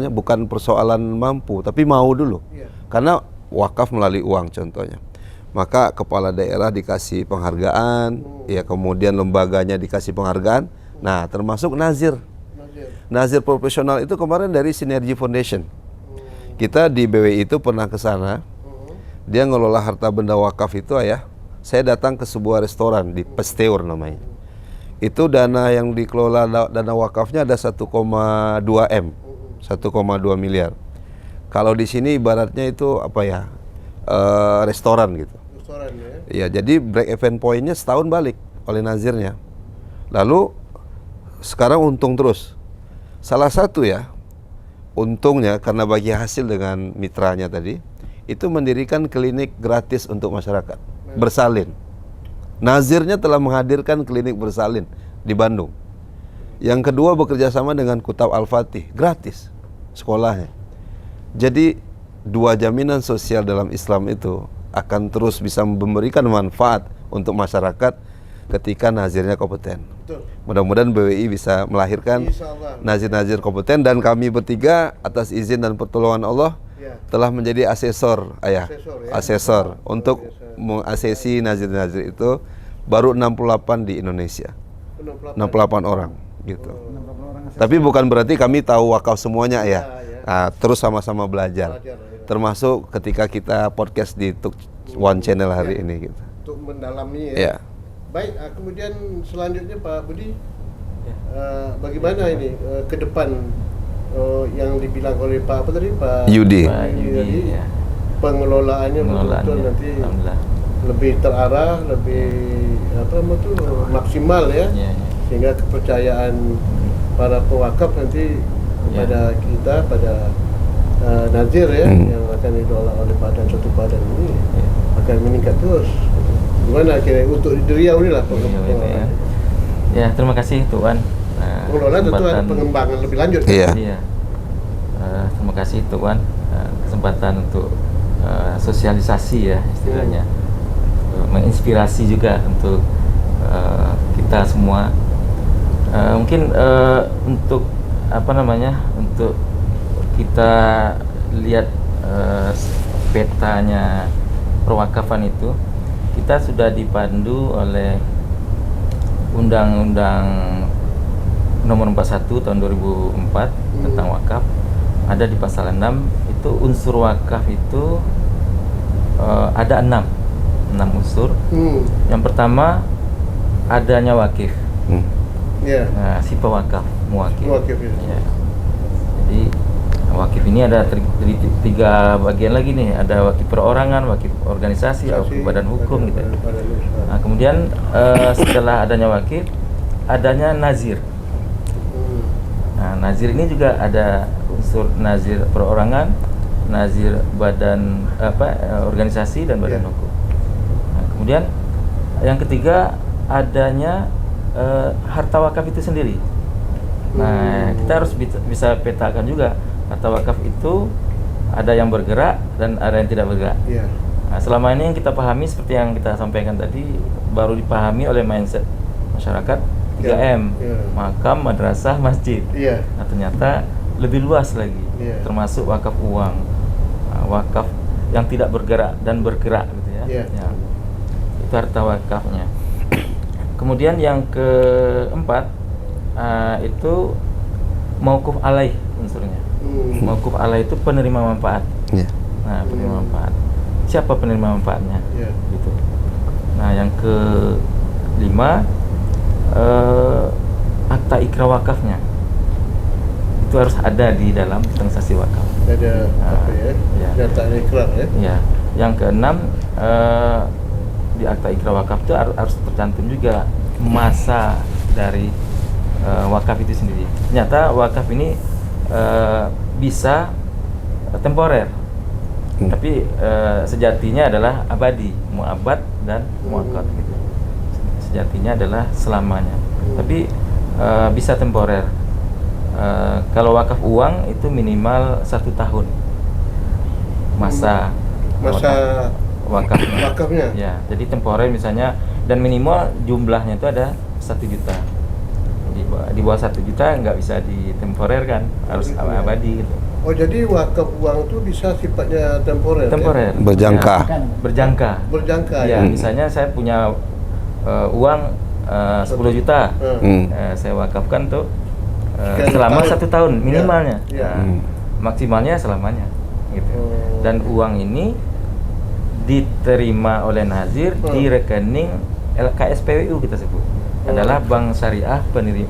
Speaker 3: bukan persoalan mampu, tapi mau dulu. Karena wakaf melalui uang contohnya, maka kepala daerah dikasih penghargaan, ya kemudian lembaganya dikasih penghargaan. Nah, termasuk nazir profesional itu kemarin dari Sinergi Foundation. Kita di BWI itu pernah ke sana. Dia ngelola harta benda wakaf itu saya datang ke sebuah restoran di Pasteur namanya. Itu dana yang dikelola dana wakafnya ada 1,2 M, 1,2 miliar. Kalau di sini ibaratnya itu restoran gitu.
Speaker 1: Setoran ya.
Speaker 3: Ya, jadi break even point-nya setahun balik oleh nazirnya. Lalu sekarang untung terus. Salah satu ya, untungnya karena bagi hasil dengan mitranya tadi, itu mendirikan klinik gratis untuk masyarakat, bersalin. Nazirnya telah menghadirkan klinik bersalin di Bandung. Yang kedua bekerja sama dengan Kutab Al-Fatih, gratis sekolahnya. Jadi dua jaminan sosial dalam Islam itu akan terus bisa memberikan manfaat untuk masyarakat ketika nazirnya kompeten.
Speaker 1: Betul.
Speaker 3: Mudah-mudahan BWI bisa melahirkan
Speaker 1: Insyaallah.
Speaker 3: nazir-nazir kompeten, dan kami bertiga atas izin dan pertolongan Allah
Speaker 1: Ya.
Speaker 3: telah menjadi asesor, ayah,
Speaker 1: Asesor, ya.
Speaker 3: asesor untuk mengasesi nazir-nazir itu. Baru 68 di Indonesia, 68 orang gitu. Tapi bukan berarti kami tahu wakaf semuanya ya. Nah, terus sama-sama belajar. Termasuk ketika kita podcast di One Channel hari ini gitu.
Speaker 1: Untuk mendalami
Speaker 3: Ya.
Speaker 1: Baik, kemudian selanjutnya Pak Budi, bagaimana ini ke depan yang dibilang oleh Pak apa tadi Pak
Speaker 3: Yudi.
Speaker 4: Pak Yudi, ya.
Speaker 1: pengelolaannya betul-betul
Speaker 4: Pengelolaannya,
Speaker 1: nanti
Speaker 4: alhamdulillah.
Speaker 1: lebih terarah, lebih maksimal ya,
Speaker 4: Ya, ya.
Speaker 1: sehingga kepercayaan para pewakaf nanti kepada kita, pada nazir ya, yang akan dikelola oleh badan suatu badan ini akan meningkat terus. Gimana kira untuk di Riau ini lah
Speaker 4: Ya. Ya, terima kasih Tuan.
Speaker 1: pengelolaan tentu ada
Speaker 4: Kesempatan-
Speaker 1: pengembangan lebih lanjut.
Speaker 3: Iya.
Speaker 4: Iya. Terima kasih Tuan, kesempatan untuk sosialisasi ya istilahnya, menginspirasi juga untuk kita semua. Mungkin untuk apa namanya, untuk kita lihat petanya perwakafan itu, kita sudah dipandu oleh Undang-Undang Nomor 41 tahun 2004 tentang wakaf. Ada di pasal 6 itu unsur wakaf itu ada 6 unsur. Yang pertama adanya wakif.
Speaker 1: Iya.
Speaker 4: Nah, sifat wakaf, muwakif.
Speaker 1: Muwakif, ya.
Speaker 4: Ya. Jadi wakif ini ada tiga bagian lagi nih, ada wakif perorangan, wakif organisasi, wakif badan hukum gitu.
Speaker 1: Badan usaha.
Speaker 4: Nah, kemudian setelah adanya wakif, adanya nazir. Nah, nazir ini juga ada unsur nazir perorangan, nazir badan organisasi dan badan hukum. Nah, kemudian yang ketiga adanya harta wakaf itu sendiri. Nah, kita harus bisa petakan juga harta wakaf itu ada yang bergerak dan ada yang tidak bergerak.
Speaker 1: Iya.
Speaker 4: Nah, selama ini yang kita pahami seperti yang kita sampaikan tadi, baru dipahami oleh mindset masyarakat 3M,
Speaker 1: Ya.
Speaker 4: makam, madrasah, masjid.
Speaker 1: Iya.
Speaker 4: Nah, ternyata lebih luas lagi,
Speaker 1: Ya.
Speaker 4: termasuk wakaf uang, wakaf yang tidak bergerak dan bergerak gitu ya.
Speaker 1: Ya.
Speaker 4: Ya. Itu harta wakafnya. Kemudian yang keempat itu mauquf alaih unsurnya. Mauquf alaih itu penerima manfaat.
Speaker 3: Ya.
Speaker 4: Nah, penerima manfaat. Siapa penerima manfaatnya?
Speaker 1: Ya.
Speaker 4: Gitu. Nah, yang kelima akta ikrar wakafnya. Itu harus ada di dalam transaksi wakaf.
Speaker 1: Ada apa ya?
Speaker 4: Ya.
Speaker 1: Data ikrar ya.
Speaker 4: Ya. Yang keenam di akta ikrar wakaf itu harus tercantum juga masa dari wakaf itu sendiri. Ternyata wakaf ini bisa temporer, tapi sejatinya adalah abadi, muabad dan muakkad gitu. Sejatinya adalah selamanya, tapi bisa temporer. Kalau wakaf uang itu minimal 1 tahun masa wakafnya. Ya, jadi temporer misalnya, dan minimal jumlahnya itu ada 1 juta. Di bawah 1 juta nggak bisa ditemporerkan, harus abadi gitu.
Speaker 1: Oh, jadi wakaf uang itu bisa sifatnya temporer.
Speaker 4: Temporer.
Speaker 3: Berjangka.
Speaker 4: Ya, berjangka.
Speaker 1: Berjangka
Speaker 4: Ya,
Speaker 1: ya.
Speaker 4: misalnya saya punya uang 10 juta. Saya wakafkan tuh
Speaker 1: Sekian
Speaker 4: selama
Speaker 1: tahun.
Speaker 4: 1 tahun minimalnya.
Speaker 1: Ya.
Speaker 4: Nah, maksimalnya selamanya gitu. Dan uang ini diterima oleh nazir di rekening LKSPWU kita sebut. Adalah bank syariah penerima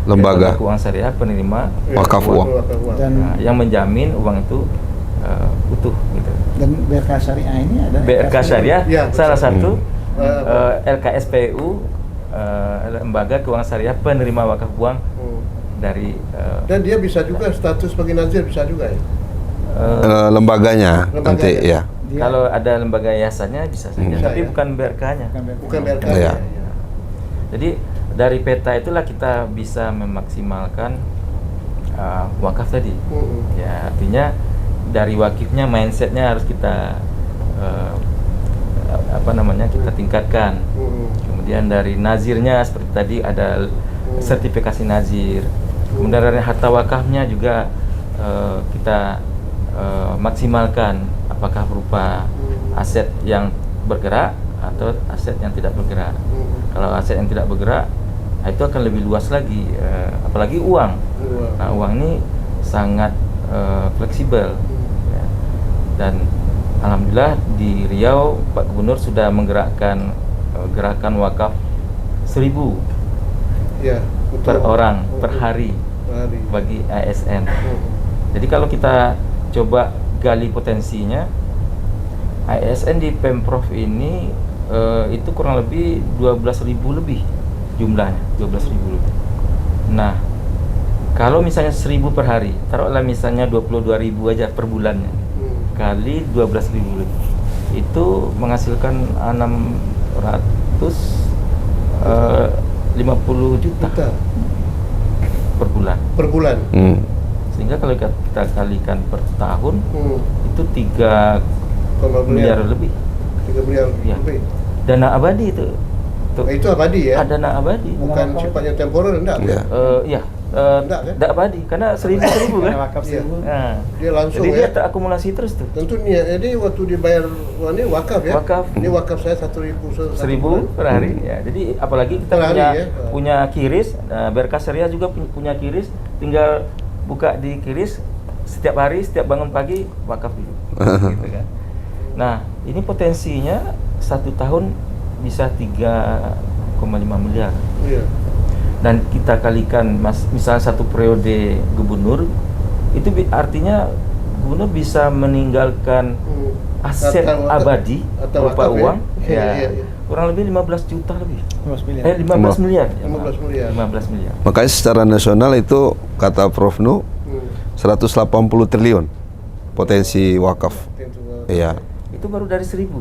Speaker 3: Lembaga
Speaker 4: keuangan syariah penerima
Speaker 3: wakaf uang.
Speaker 1: Wakaf uang.
Speaker 2: Dan
Speaker 4: yang menjamin uang itu utuh gitu.
Speaker 2: Dan BRK Syariah ini ada
Speaker 4: BRK Syariah
Speaker 1: Ya,
Speaker 4: salah
Speaker 1: betul.
Speaker 4: satu LKSPU, lembaga keuangan syariah penerima wakaf uang dari
Speaker 1: Dan dia bisa juga status sebagai nazir, bisa juga ya.
Speaker 3: Lembaganya nanti ya.
Speaker 2: Dia-
Speaker 4: kalau ada lembaga yayasannya bisa saja,
Speaker 1: Bisa,
Speaker 4: tapi
Speaker 1: ya.
Speaker 4: bukan BRK-nya.
Speaker 1: Bukan BRK.
Speaker 3: Iya.
Speaker 1: Ya.
Speaker 4: Jadi dari peta itulah kita bisa memaksimalkan wakaf tadi. Ya, artinya dari wakifnya mindsetnya harus kita kita tingkatkan. Kemudian dari nazirnya seperti tadi ada sertifikasi nazir. Kemudian dari harta wakafnya juga kita maksimalkan, apakah berupa aset yang bergerak atau aset yang tidak bergerak. Kalau aset yang tidak bergerak, itu akan lebih luas lagi, apalagi uang. Nah, uang ini sangat fleksibel. Ya. Dan alhamdulillah di Riau Pak Gubernur sudah menggerakkan gerakan wakaf 1.000
Speaker 1: Ya,
Speaker 4: per
Speaker 1: betul.
Speaker 4: orang per hari bagi ASN. Jadi kalau kita coba gali potensinya, ASN di Pemprov ini itu kurang lebih 12.000 lebih jumlahnya, 12.000 lebih. Nah, kalau misalnya 1.000 per hari, taruhlah misalnya 22.000 aja per bulannya, kali 12.000 lebih, itu menghasilkan 650 juta per bulan.
Speaker 1: Per bulan.
Speaker 4: Sehingga kalau kita kalikan per tahun, itu 3
Speaker 1: Miliar.
Speaker 4: miliar lebih.
Speaker 1: 3 miliar
Speaker 4: Ya.
Speaker 1: lebih.
Speaker 4: Dana abadi itu.
Speaker 1: Nah, itu abadi ya.
Speaker 4: Dana abadi.
Speaker 1: Bukan sifatnya temporer, enggak.
Speaker 3: Ya.
Speaker 4: Iya.
Speaker 1: Enggak, kan?
Speaker 4: Tidak abadi karena 1.000 kan.
Speaker 2: wakaf
Speaker 1: Iya.
Speaker 2: 1.000.
Speaker 4: Nah,
Speaker 1: Dia langsung
Speaker 4: jadi dia
Speaker 1: ya.
Speaker 4: terakumulasi terus tuh.
Speaker 1: Tentu nih, jadi waktu dibayar ini wakaf ya.
Speaker 4: Wakaf.
Speaker 1: Ini wakaf saya 1.000
Speaker 4: 1.000 per hari ya. Jadi apalagi kita
Speaker 1: Per hari,
Speaker 4: punya
Speaker 1: ya.
Speaker 4: punya kiris, BRK Syariah juga punya kiris, tinggal buka di kiris setiap hari, setiap bangun pagi wakaf dulu. Gitu kan. Nah, ini potensinya 1 tahun bisa 3,5 miliar.
Speaker 1: Iya.
Speaker 4: Dan kita kalikan misalnya 1 periode gubernur, itu artinya gubernur bisa meninggalkan aset
Speaker 1: Atau-
Speaker 4: abadi
Speaker 1: atau
Speaker 4: berupa
Speaker 1: wakaf,
Speaker 4: uang
Speaker 1: ya. Iya.
Speaker 4: kurang lebih 15 juta lebih.
Speaker 2: 15 miliar.
Speaker 4: 15 miliar.
Speaker 1: 15 miliar.
Speaker 4: 15 miliar.
Speaker 3: Makanya secara nasional itu kata Prof Nu 180 triliun potensi wakaf. Iya.
Speaker 4: Itu baru dari 1.000.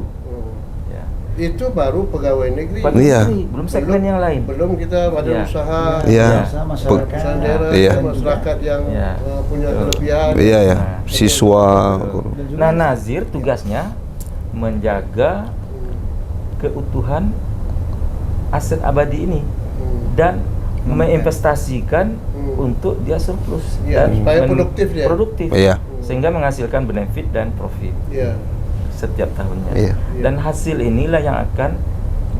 Speaker 4: Ya.
Speaker 1: Itu baru pegawai negeri.
Speaker 4: Baru
Speaker 3: Iya.
Speaker 4: ini, belum segmen yang lain.
Speaker 1: Belum kita badan
Speaker 4: Iya.
Speaker 1: usaha.
Speaker 3: Iya.
Speaker 2: Usaha masyarakat.
Speaker 1: Perusahaan daerah,
Speaker 3: Iya.
Speaker 1: masyarakat yang
Speaker 4: Iya.
Speaker 1: punya
Speaker 4: Betul.
Speaker 1: kelebihan.
Speaker 3: Iya ya.
Speaker 4: Nah,
Speaker 3: Siswa.
Speaker 4: Nah, nazir tugasnya menjaga keutuhan aset abadi ini dan menginvestasikan untuk dia surplus
Speaker 1: Iya,
Speaker 4: dan
Speaker 1: supaya produktif dia.
Speaker 4: produktif.
Speaker 3: Iya.
Speaker 4: Sehingga menghasilkan benefit dan profit
Speaker 1: Iya.
Speaker 4: setiap tahunnya.
Speaker 3: Iya.
Speaker 4: Dan hasil inilah yang akan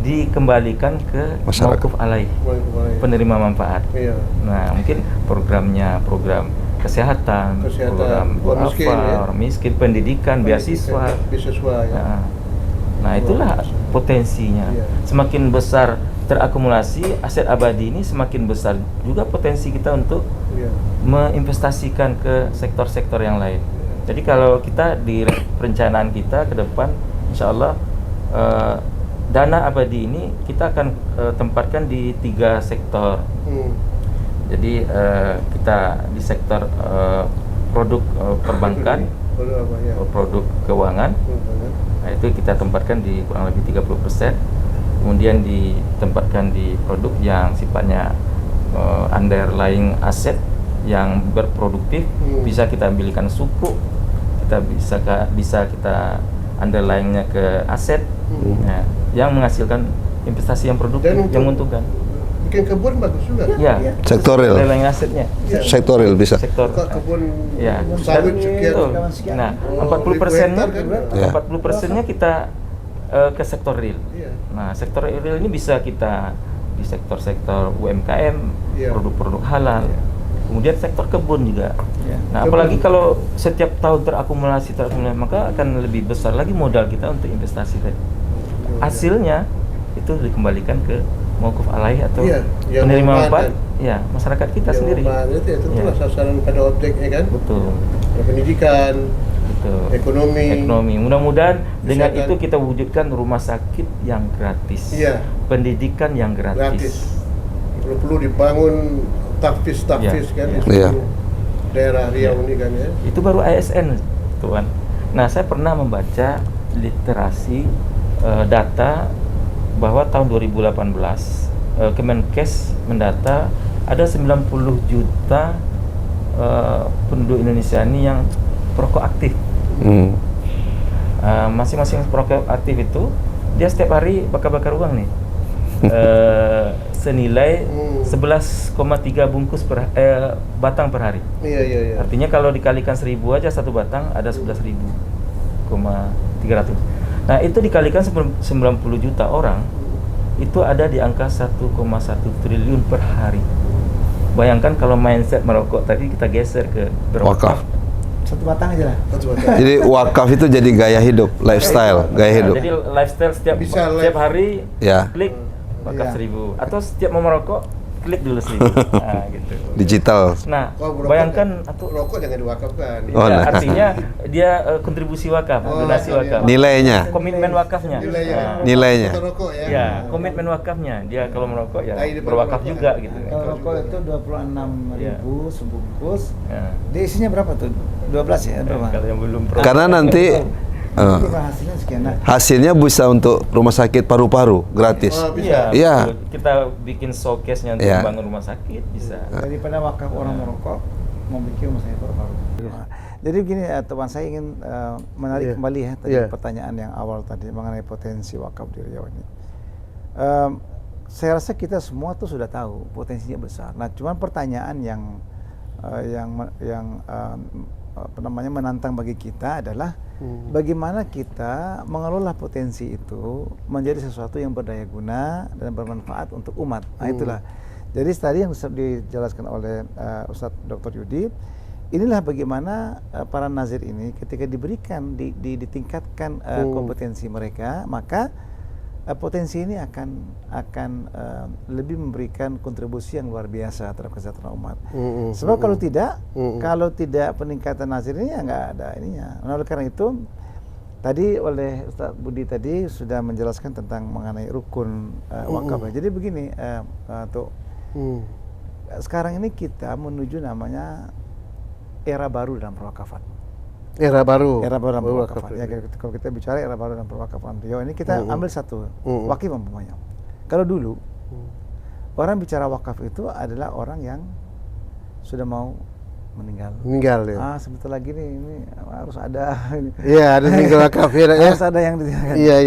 Speaker 4: dikembalikan ke
Speaker 3: Masyarakat.
Speaker 4: mauquf alaih, penerima manfaat.
Speaker 1: Iya.
Speaker 4: Nah, mungkin programnya program kesehatan, program
Speaker 1: orang miskin, ya.
Speaker 4: orang miskin, pendidikan, beasiswa.
Speaker 1: Beasiswa ya.
Speaker 4: Nah, itulah potensinya.
Speaker 1: Iya.
Speaker 4: Semakin besar terakumulasi aset abadi ini, semakin besar juga potensi kita untuk
Speaker 1: Iya.
Speaker 4: menginvestasikan ke sektor-sektor yang lain. Jadi kalau kita di perencanaan kita ke depan, insya Allah dana abadi ini kita akan tempatkan di 3 sektor. Jadi kita di sektor produk perbankan,
Speaker 1: Baru apa ya?
Speaker 4: produk keuangan. Nah, itu kita tempatkan di kurang lebih 30%. Kemudian ditempatkan di produk yang sifatnya underlying aset yang berproduktif, bisa kita ambilkan suku, kita bisa kita underlyingnya ke aset, nah, yang menghasilkan investasi yang produktif,
Speaker 1: Dan untuk-
Speaker 4: yang menguntungkan.
Speaker 1: Bikin kebun bagus juga.
Speaker 4: Ya,
Speaker 3: Sektoril.
Speaker 4: underlying asetnya.
Speaker 3: Sektoril bisa.
Speaker 4: Sektor.
Speaker 1: Buka kebun
Speaker 4: Ya,
Speaker 1: sawit
Speaker 4: dan-
Speaker 1: sekian.
Speaker 4: betul. Nah,
Speaker 1: Oh,
Speaker 4: 40%-nya,
Speaker 1: 1000 hektar kan?
Speaker 3: Ya.
Speaker 4: 40%-nya kita ke sektor real.
Speaker 1: Iya.
Speaker 4: Nah, sektor real ini bisa kita di sektor-sektor UMKM,
Speaker 1: Iya.
Speaker 4: produk-produk halal. Kemudian sektor kebun juga.
Speaker 2: Iya.
Speaker 4: Nah, apalagi kalau setiap tahun terakumulasi, maka akan lebih besar lagi modal kita untuk investasi tadi. Hasilnya itu dikembalikan ke mauquf alaih atau
Speaker 1: Iya, yang
Speaker 4: penerima
Speaker 1: memanfaatkan.
Speaker 4: manfaat, ya masyarakat kita
Speaker 1: Yang
Speaker 4: sendiri.
Speaker 1: itu itulah
Speaker 4: Iya.
Speaker 1: sasaran pada objeknya kan.
Speaker 4: Betul.
Speaker 1: Ada pendidikan,
Speaker 4: Gitu.
Speaker 1: Ekonomi.
Speaker 4: Mudah-mudahan dengan
Speaker 1: Kesehatan.
Speaker 4: itu kita wujudkan rumah sakit yang gratis,
Speaker 1: Iya.
Speaker 4: pendidikan yang
Speaker 1: Gratis. Perlu dibangun tafis kan
Speaker 4: Iya.
Speaker 1: di
Speaker 3: Iya.
Speaker 1: seluruh daerah Riau ini kan ya.
Speaker 4: Itu baru ASN, Tuan. Nah, saya pernah membaca literasi data bahwa tahun 2018 Kemenkes mendata ada 90 juta penduduk Indonesia ini yang perokok aktif. Masing-masing perokok aktif itu dia setiap hari bakar-bakar uang nih. Senilai 11,3 bungkus batang per hari.
Speaker 1: Iya.
Speaker 4: Artinya kalau dikalikan 1.000 aja satu batang ada 11.300. Nah, itu dikalikan 90 juta orang, itu ada di angka 1,1 triliun per hari. Bayangkan kalau mindset merokok tadi kita geser ke berwakaf.
Speaker 2: Satu batang aja lah.
Speaker 3: Jadi wakaf itu jadi gaya hidup, lifestyle, gaya hidup.
Speaker 4: Jadi lifestyle setiap hari
Speaker 3: Ya.
Speaker 4: klik wakaf
Speaker 2: Iya.
Speaker 4: 1.000, atau setiap mau merokok klik dulu 1.000. Nah, gitu.
Speaker 3: Digital.
Speaker 4: Nah,
Speaker 1: Kalau
Speaker 4: bayangkan
Speaker 1: rokok jangan diwakafkan.
Speaker 3: Oh,
Speaker 4: ya,
Speaker 3: nah.
Speaker 4: artinya dia kontribusi wakaf, donasi wakaf.
Speaker 3: Nilainya.
Speaker 4: Komitmen wakafnya.
Speaker 1: Nilainya.
Speaker 3: Nilainya.
Speaker 1: Rokok ya.
Speaker 4: Ya, komitmen wakafnya. Dia kalau merokok ya
Speaker 1: Nah, ini
Speaker 4: berwakaf
Speaker 1: berwakaf
Speaker 4: juga gitu.
Speaker 2: Kalau rokok itu 26.000 sebungkus.
Speaker 4: Ya.
Speaker 2: Dia isinya berapa tuh? 12 ya? Berapa?
Speaker 4: Kalau yang belum
Speaker 3: Karena nanti
Speaker 2: Itu hasilnya sekian. Nah,
Speaker 3: hasilnya bisa untuk rumah sakit paru-paru gratis.
Speaker 1: Oh, bisa.
Speaker 4: Iya,
Speaker 3: Iya.
Speaker 4: betul. Kita bikin showcase-nya untuk
Speaker 3: Iya.
Speaker 4: membangun rumah sakit bisa.
Speaker 2: daripada wakaf orang merokok, mau bikin rumah sakit paru-paru. Nah, jadi begini teman, saya ingin menarik
Speaker 1: Iya.
Speaker 2: kembali ya tadi
Speaker 1: Iya.
Speaker 2: pertanyaan yang awal tadi mengenai potensi wakaf di Riau ini. Saya rasa kita semua tuh sudah tahu potensinya besar. Nah, cuman pertanyaan yang menantang bagi kita adalah bagaimana kita mengelola potensi itu menjadi sesuatu yang berdaya guna dan bermanfaat untuk umat. Nah, itulah. Jadi tadi yang dijelaskan oleh Ustadz Dr. Yudi, inilah bagaimana para nazir ini ketika diberikan ditingkatkan kompetensi mereka, maka potensi ini akan lebih memberikan kontribusi yang luar biasa terhadap kesejahteraan umat. Sebab kalau tidak peningkatan nazir ini ya nggak ada ininya. Nah, oleh karena itu tadi oleh Ustaz Budi tadi sudah menjelaskan tentang mengenai rukun wakaf. Jadi begini, sekarang ini kita menuju namanya era baru dalam perwakafan.
Speaker 1: Era baru
Speaker 2: Dalam perwakafan. Ya, kalau kita bicara era baru dalam perwakafan Riau ini, kita ambil satu wakif umpamanya. Kalau dulu orang bicara wakaf itu adalah orang yang sudah mau meninggal ya. Sebentar lagi nih ini harus ada.
Speaker 1: Iya, ada meninggal wakaf ya.
Speaker 2: Harus ada yang ditinggalkan.
Speaker 1: Iya.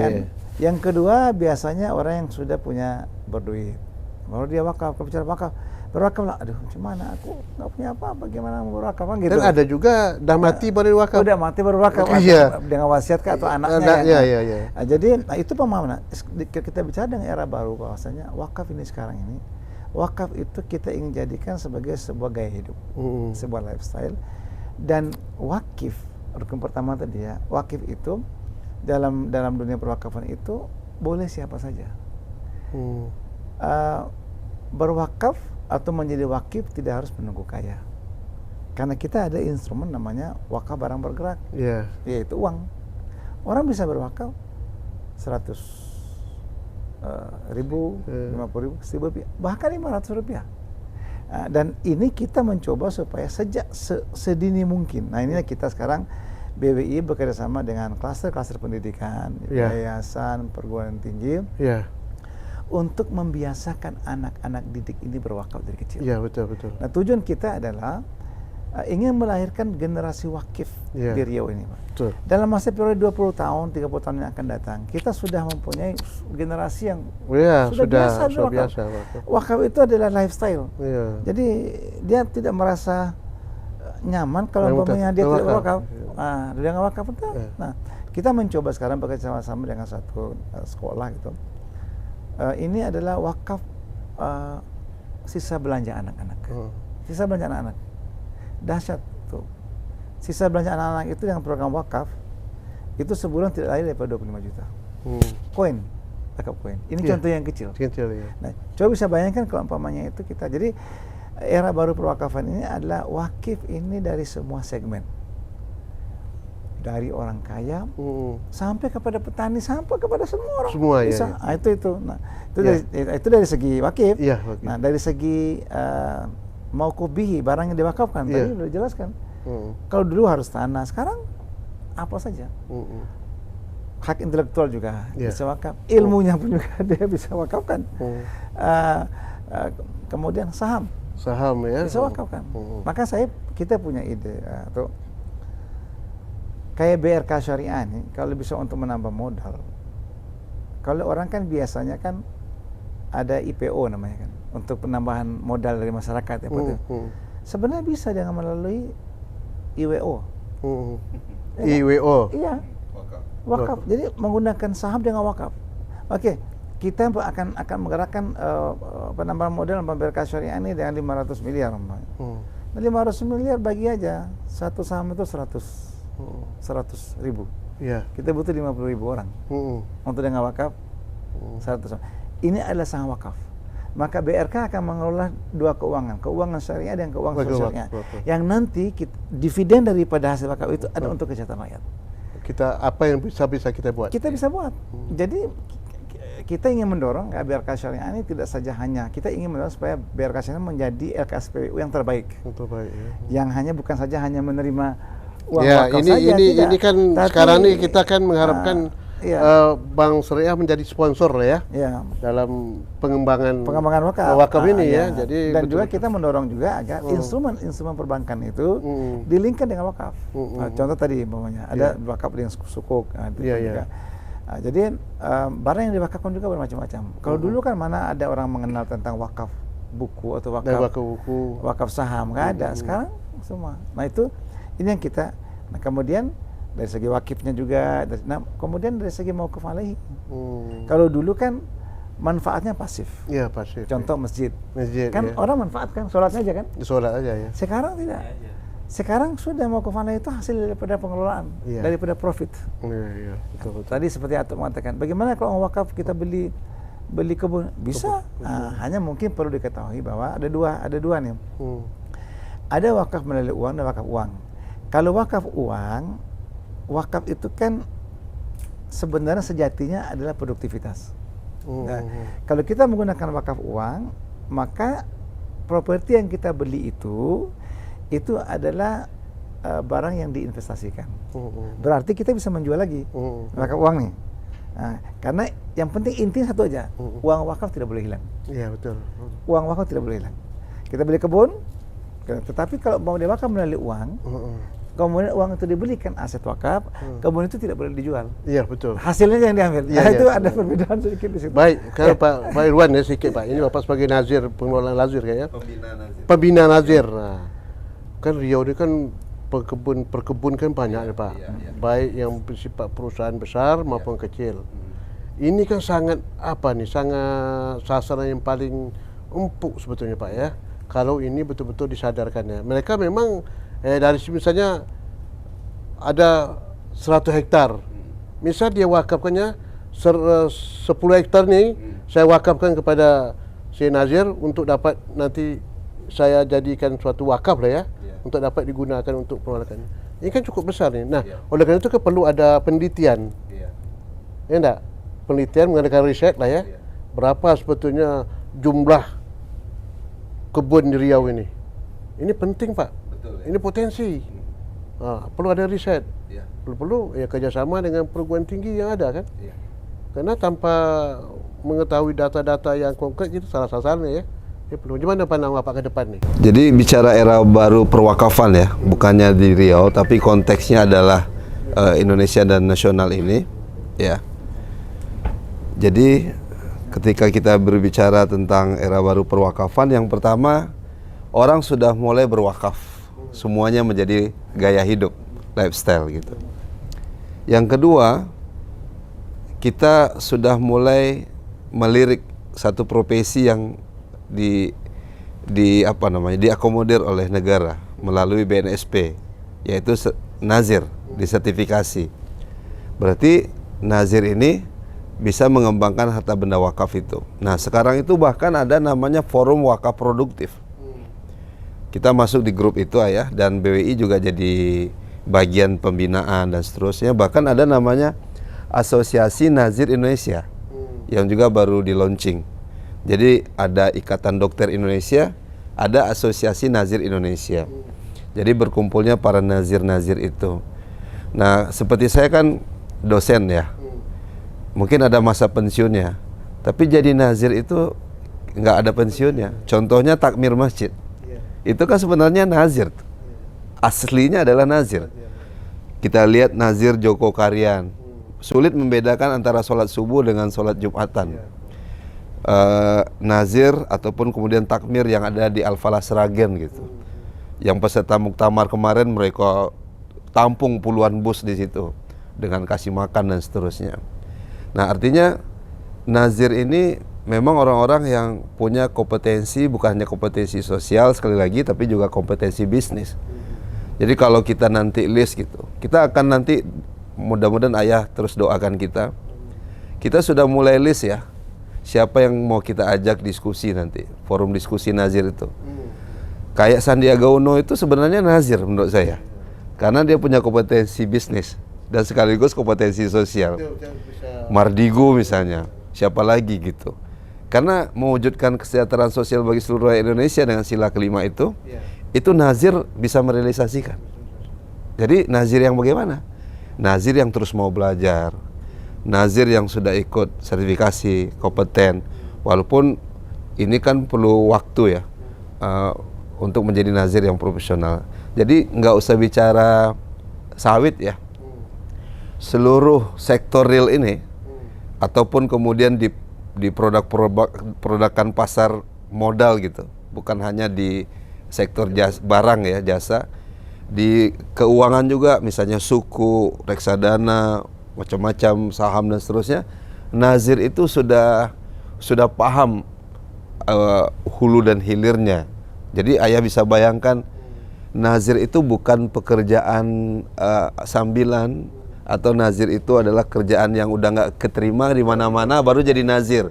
Speaker 2: Kan? Yang kedua biasanya orang yang sudah punya berduit, baru dia wakaf. Kalau bicara wakaf, berwakaf lah, aduh gimana aku nggak punya apa-apa, gimana mau berwakaf kan gitu.
Speaker 1: Dan ada juga dah mati baru wakaf.
Speaker 2: Udah mati baru wakaf.
Speaker 1: Iya.
Speaker 2: Dengan wasiat atau anaknya.
Speaker 1: Iya.
Speaker 2: Nah, jadi itu pemahaman. Kita bicara dengan era baru bahwasanya wakaf ini sekarang ini, wakaf itu kita ingin jadikan sebagai sebuah gaya hidup, sebuah lifestyle. Dan wakif, rukun pertama tadi ya, wakif itu dalam dunia perwakafan itu boleh siapa saja. Berwakaf atau menjadi wakif tidak harus menunggu kaya, karena kita ada instrumen namanya wakaf barang bergerak, yaitu uang. Orang bisa berwakaf 100.000, 50.000, 1.000 rupiah, bahkan 500 rupiah. Dan ini kita mencoba supaya sejak sedini mungkin. Nah, inilah kita sekarang BWI bekerjasama dengan klaster-klaster pendidikan, yayasan, perguruan tinggi, untuk membiasakan anak-anak didik ini berwakaf dari kecil.
Speaker 1: Iya, betul.
Speaker 2: Nah, tujuan kita adalah ingin melahirkan generasi wakif di Riau ini, Pak.
Speaker 1: Betul.
Speaker 2: Dalam masa periode 20 tahun, 30 tahun yang akan datang, kita sudah mempunyai generasi yang sudah biasa. Wakaf itu adalah lifestyle. Jadi dia tidak merasa nyaman kalau umpamanya dia tidak wakaf. Dia nggak wakaf betul. Nah, kita mencoba sekarang bekerjasama dengan satu sekolah gitu. Ini adalah wakaf sisa belanja anak-anak. Sisa belanja anak-anak. Dahsyat tuh. Sisa belanja anak-anak itu yang program wakaf itu sebulan tidak lain daripada 25 juta. Koin, wakaf koin. Ini contoh yang kecil. Nah, coba bisa bayangkan kalau umpamanya itu kita. Jadi era baru perwakafan ini adalah wakif ini dari semua segmen. dari orang kaya sampai kepada petani, sampai kepada semua orang.
Speaker 1: Semua, ya,
Speaker 2: bisa.
Speaker 1: ya.
Speaker 2: Nah, itu. Nah, itu dari segi wakif.
Speaker 1: Iya, wakif.
Speaker 2: Nah, dari segi mauquf bihi, barang yang diwakafkan,
Speaker 1: Iya.
Speaker 2: tadi udah dijelaskan. Kalau dulu harus tanah, sekarang apa saja. Hak intelektual juga bisa wakaf, ilmunya pun juga dia bisa wakafkan. Kemudian saham
Speaker 1: ya.
Speaker 2: bisa wakafkan. Maka kita punya ide tuh kayak BRK syariah nih, kalau bisa untuk menambah modal. Kalau orang kan biasanya kan ada IPO namanya kan, untuk penambahan modal dari masyarakat ya Pak. Sebenarnya bisa dengan melalui IWO.
Speaker 1: IWO.
Speaker 2: Iya. Wakaf. Jadi menggunakan saham dengan wakaf. Oke, kita akan menggerakkan penambahan modal BRK syariah ini dengan 500 miliar. Nah, 500 miliar bagi aja, satu saham itu 100 ribu.
Speaker 1: Iya.
Speaker 2: Kita butuh 50 ribu orang untuk dengan wakaf 100. Ini adalah saham wakaf. Maka BRK akan mengelola dua keuangan syariah dan keuangan sosialnya. Yang nanti dividen daripada hasil wakaf itu ada untuk kesehatan rakyat.
Speaker 1: Apa yang bisa kita buat?
Speaker 2: Kita bisa buat. Jadi kita ingin mendorong BRK syariah ini tidak saja hanya, kita ingin mendorong supaya BRK syariah menjadi LKSPU yang terbaik. Yang bukan saja hanya menerima uang wakaf saja.
Speaker 1: Ini kan sekarang ini kita kan mengharapkan Bank Syariah menjadi sponsor ya, dalam pengembangan wakaf ini ya. Jadi
Speaker 2: dan juga kita mendorong juga agar instrumen perbankan itu dilingkan dengan wakaf. Contoh tadi umpamanya ada wakaf dengan sukuk. Jadi barang yang diwakafkan juga bermacam-macam. Kalau dulu kan mana ada orang mengenal tentang wakaf buku atau wakaf saham, nggak ada. Sekarang semua. Nah itu ini yang kita. Nah kemudian dari segi wakifnya juga, kemudian dari segi mauquf alaihi. Kalau dulu kan manfaatnya pasif.
Speaker 1: Iya, pasif.
Speaker 2: Contoh masjid kan orang manfaatkan, sholat aja kan?
Speaker 1: Sholat aja ya.
Speaker 2: Sekarang tidak. Sekarang sudah mauquf alaihi itu hasil daripada pengelolaan, daripada profit.
Speaker 1: Iya, betul.
Speaker 2: Tadi seperti Atuk mengatakan, bagaimana kalau wakaf kita beli kebun? Bisa. Hanya mungkin perlu diketahui bahwa ada dua nih. Ada wakaf melalui uang dan wakaf uang. Kalau wakaf uang, wakaf itu kan sebenarnya sejatinya adalah produktivitas. Nah, kalau kita menggunakan wakaf uang, maka properti yang kita beli itu adalah barang yang diinvestasikan. Berarti kita bisa menjual lagi wakaf uang nih. Nah, karena yang penting intinya satu aja, uang wakaf tidak boleh hilang. Iya betul. Uang wakaf tidak boleh hilang. Kita beli kebun, tetapi kalau mau diwakaf melalui uang, kemudian uang itu dibelikan aset wakaf, kemudian itu tidak boleh dijual. Iya betul. Hasilnya yang diambil. Itu ada perbedaan sedikit di situ.
Speaker 1: Baik, kalau Pak Irwan ya sedikit Pak. Ini Bapak sebagai nazir, pengelola nazir kayaknya. Pembina nazir. Nah, kan Riau ini kan perkebun kan banyak ya Pak. Baik yang bersifat perusahaan besar maupun kecil. Ini kan sangat sangat sasaran yang paling empuk sebetulnya Pak ya. Kalau ini betul-betul disadarkannya. Mereka memang dari misalnya ada 100 hektar. Misal dia wakafkannya 10 hektar nih, saya wakafkan kepada si Nazir untuk dapat nanti saya jadikan suatu wakaf lah ya, untuk dapat digunakan untuk penolakan. Ini kan cukup besar nih. Nah, oleh karena itu kan perlu ada penelitian. Ya enggak? Penelitian mengadakan riset lah ya. Berapa sebetulnya jumlah kebun di Riau ini. Ini penting Pak. Ini potensi. Perlu ada riset. Perlu kerjasama dengan perguruan tinggi yang ada kan. Karena tanpa mengetahui data-data yang konkret itu salah sasarannya ya. Perlu. Gimana pandang Bapak ke depan nih?
Speaker 3: Jadi bicara era baru perwakafan ya, bukannya di Riau, tapi konteksnya adalah Indonesia dan nasional ini, ya. Jadi ketika kita berbicara tentang era baru perwakafan, yang pertama orang sudah mulai berwakaf, semuanya menjadi gaya hidup, lifestyle gitu. Yang kedua, kita sudah mulai melirik satu profesi yang diakomodir oleh negara melalui BNSP, yaitu nazir, disertifikasi. Berarti nazir ini bisa mengembangkan harta benda wakaf itu. Nah, sekarang itu bahkan ada namanya forum wakaf produktif. Kita masuk di grup itu dan BWI juga jadi bagian pembinaan dan seterusnya. Bahkan ada namanya Asosiasi Nazir Indonesia yang juga baru di launching. Jadi ada Ikatan Dokter Indonesia, ada Asosiasi Nazir Indonesia. Jadi berkumpulnya para nazir-nazir itu. Nah, seperti saya kan dosen ya, mungkin ada masa pensiunnya, tapi jadi nazir itu nggak ada pensiunnya. Contohnya takmir masjid, itu kan sebenarnya nazir, aslinya adalah nazir. Kita lihat Nazir Joko Karyan, sulit membedakan antara sholat subuh dengan sholat Jumatan. Nazir ataupun kemudian takmir yang ada di Al-Falah Sragen gitu, yang peserta muktamar kemarin mereka tampung puluhan bus di situ dengan kasih makan dan seterusnya. Nah, artinya nazir ini memang orang-orang yang punya kompetensi, bukan hanya kompetensi sosial sekali lagi, tapi juga kompetensi bisnis. Jadi kalau kita nanti list gitu, kita akan nanti, mudah-mudahan ayah terus doakan kita sudah mulai list ya, siapa yang mau kita ajak diskusi nanti, forum diskusi nazir itu. Kayak Sandiaga Uno itu sebenarnya nazir menurut saya, karena dia punya kompetensi bisnis dan sekaligus kompetensi sosial. Mardigu misalnya, siapa lagi gitu. Karena mewujudkan kesejahteraan sosial bagi seluruh rakyat Indonesia dengan sila kelima itu nazir bisa merealisasikan. Jadi nazir yang bagaimana? Nazir yang terus mau belajar, nazir yang sudah ikut sertifikasi, kompeten, walaupun ini kan perlu waktu ya, untuk menjadi nazir yang profesional. Jadi nggak usah bicara sawit ya, seluruh sektor real ini ataupun kemudian di produk-produkan pasar modal gitu, bukan hanya di sektor barang ya, jasa, di keuangan juga, misalnya suku, reksadana, macam-macam saham dan seterusnya. Nazir itu sudah paham hulu dan hilirnya. Jadi ayah bisa bayangkan, nazir itu bukan pekerjaan sambilan, atau nazir itu adalah kerjaan yang udah nggak keterima di mana-mana baru jadi nazir,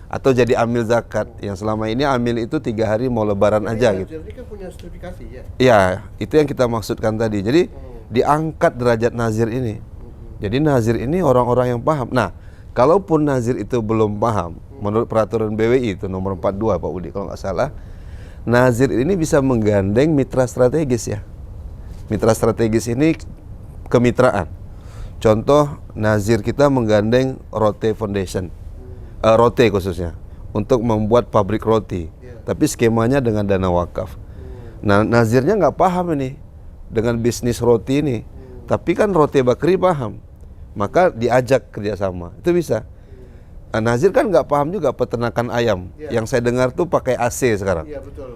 Speaker 3: atau jadi amil zakat yang selama ini amil itu 3 hari mau lebaran aja gitu.
Speaker 1: Nazir ini kan punya sertifikasi ya?
Speaker 3: Iya, itu yang kita maksudkan tadi. Jadi diangkat derajat nazir ini. Jadi nazir ini orang-orang yang paham. Nah, kalaupun nazir itu belum paham, menurut peraturan BWI itu nomor 42 Pak Budi kalau nggak salah, nazir ini bisa menggandeng mitra strategis ya. Mitra strategis ini kemitraan. Contoh, nazir kita menggandeng Rote Foundation, Rote khususnya, untuk membuat pabrik roti. Tapi skemanya dengan dana wakaf. Nah, nazirnya nggak paham ini dengan bisnis roti ini, tapi kan Rote Bakri paham, maka diajak kerjasama, itu bisa. Nazir kan nggak paham juga peternakan ayam, yang saya dengar tuh pakai AC sekarang,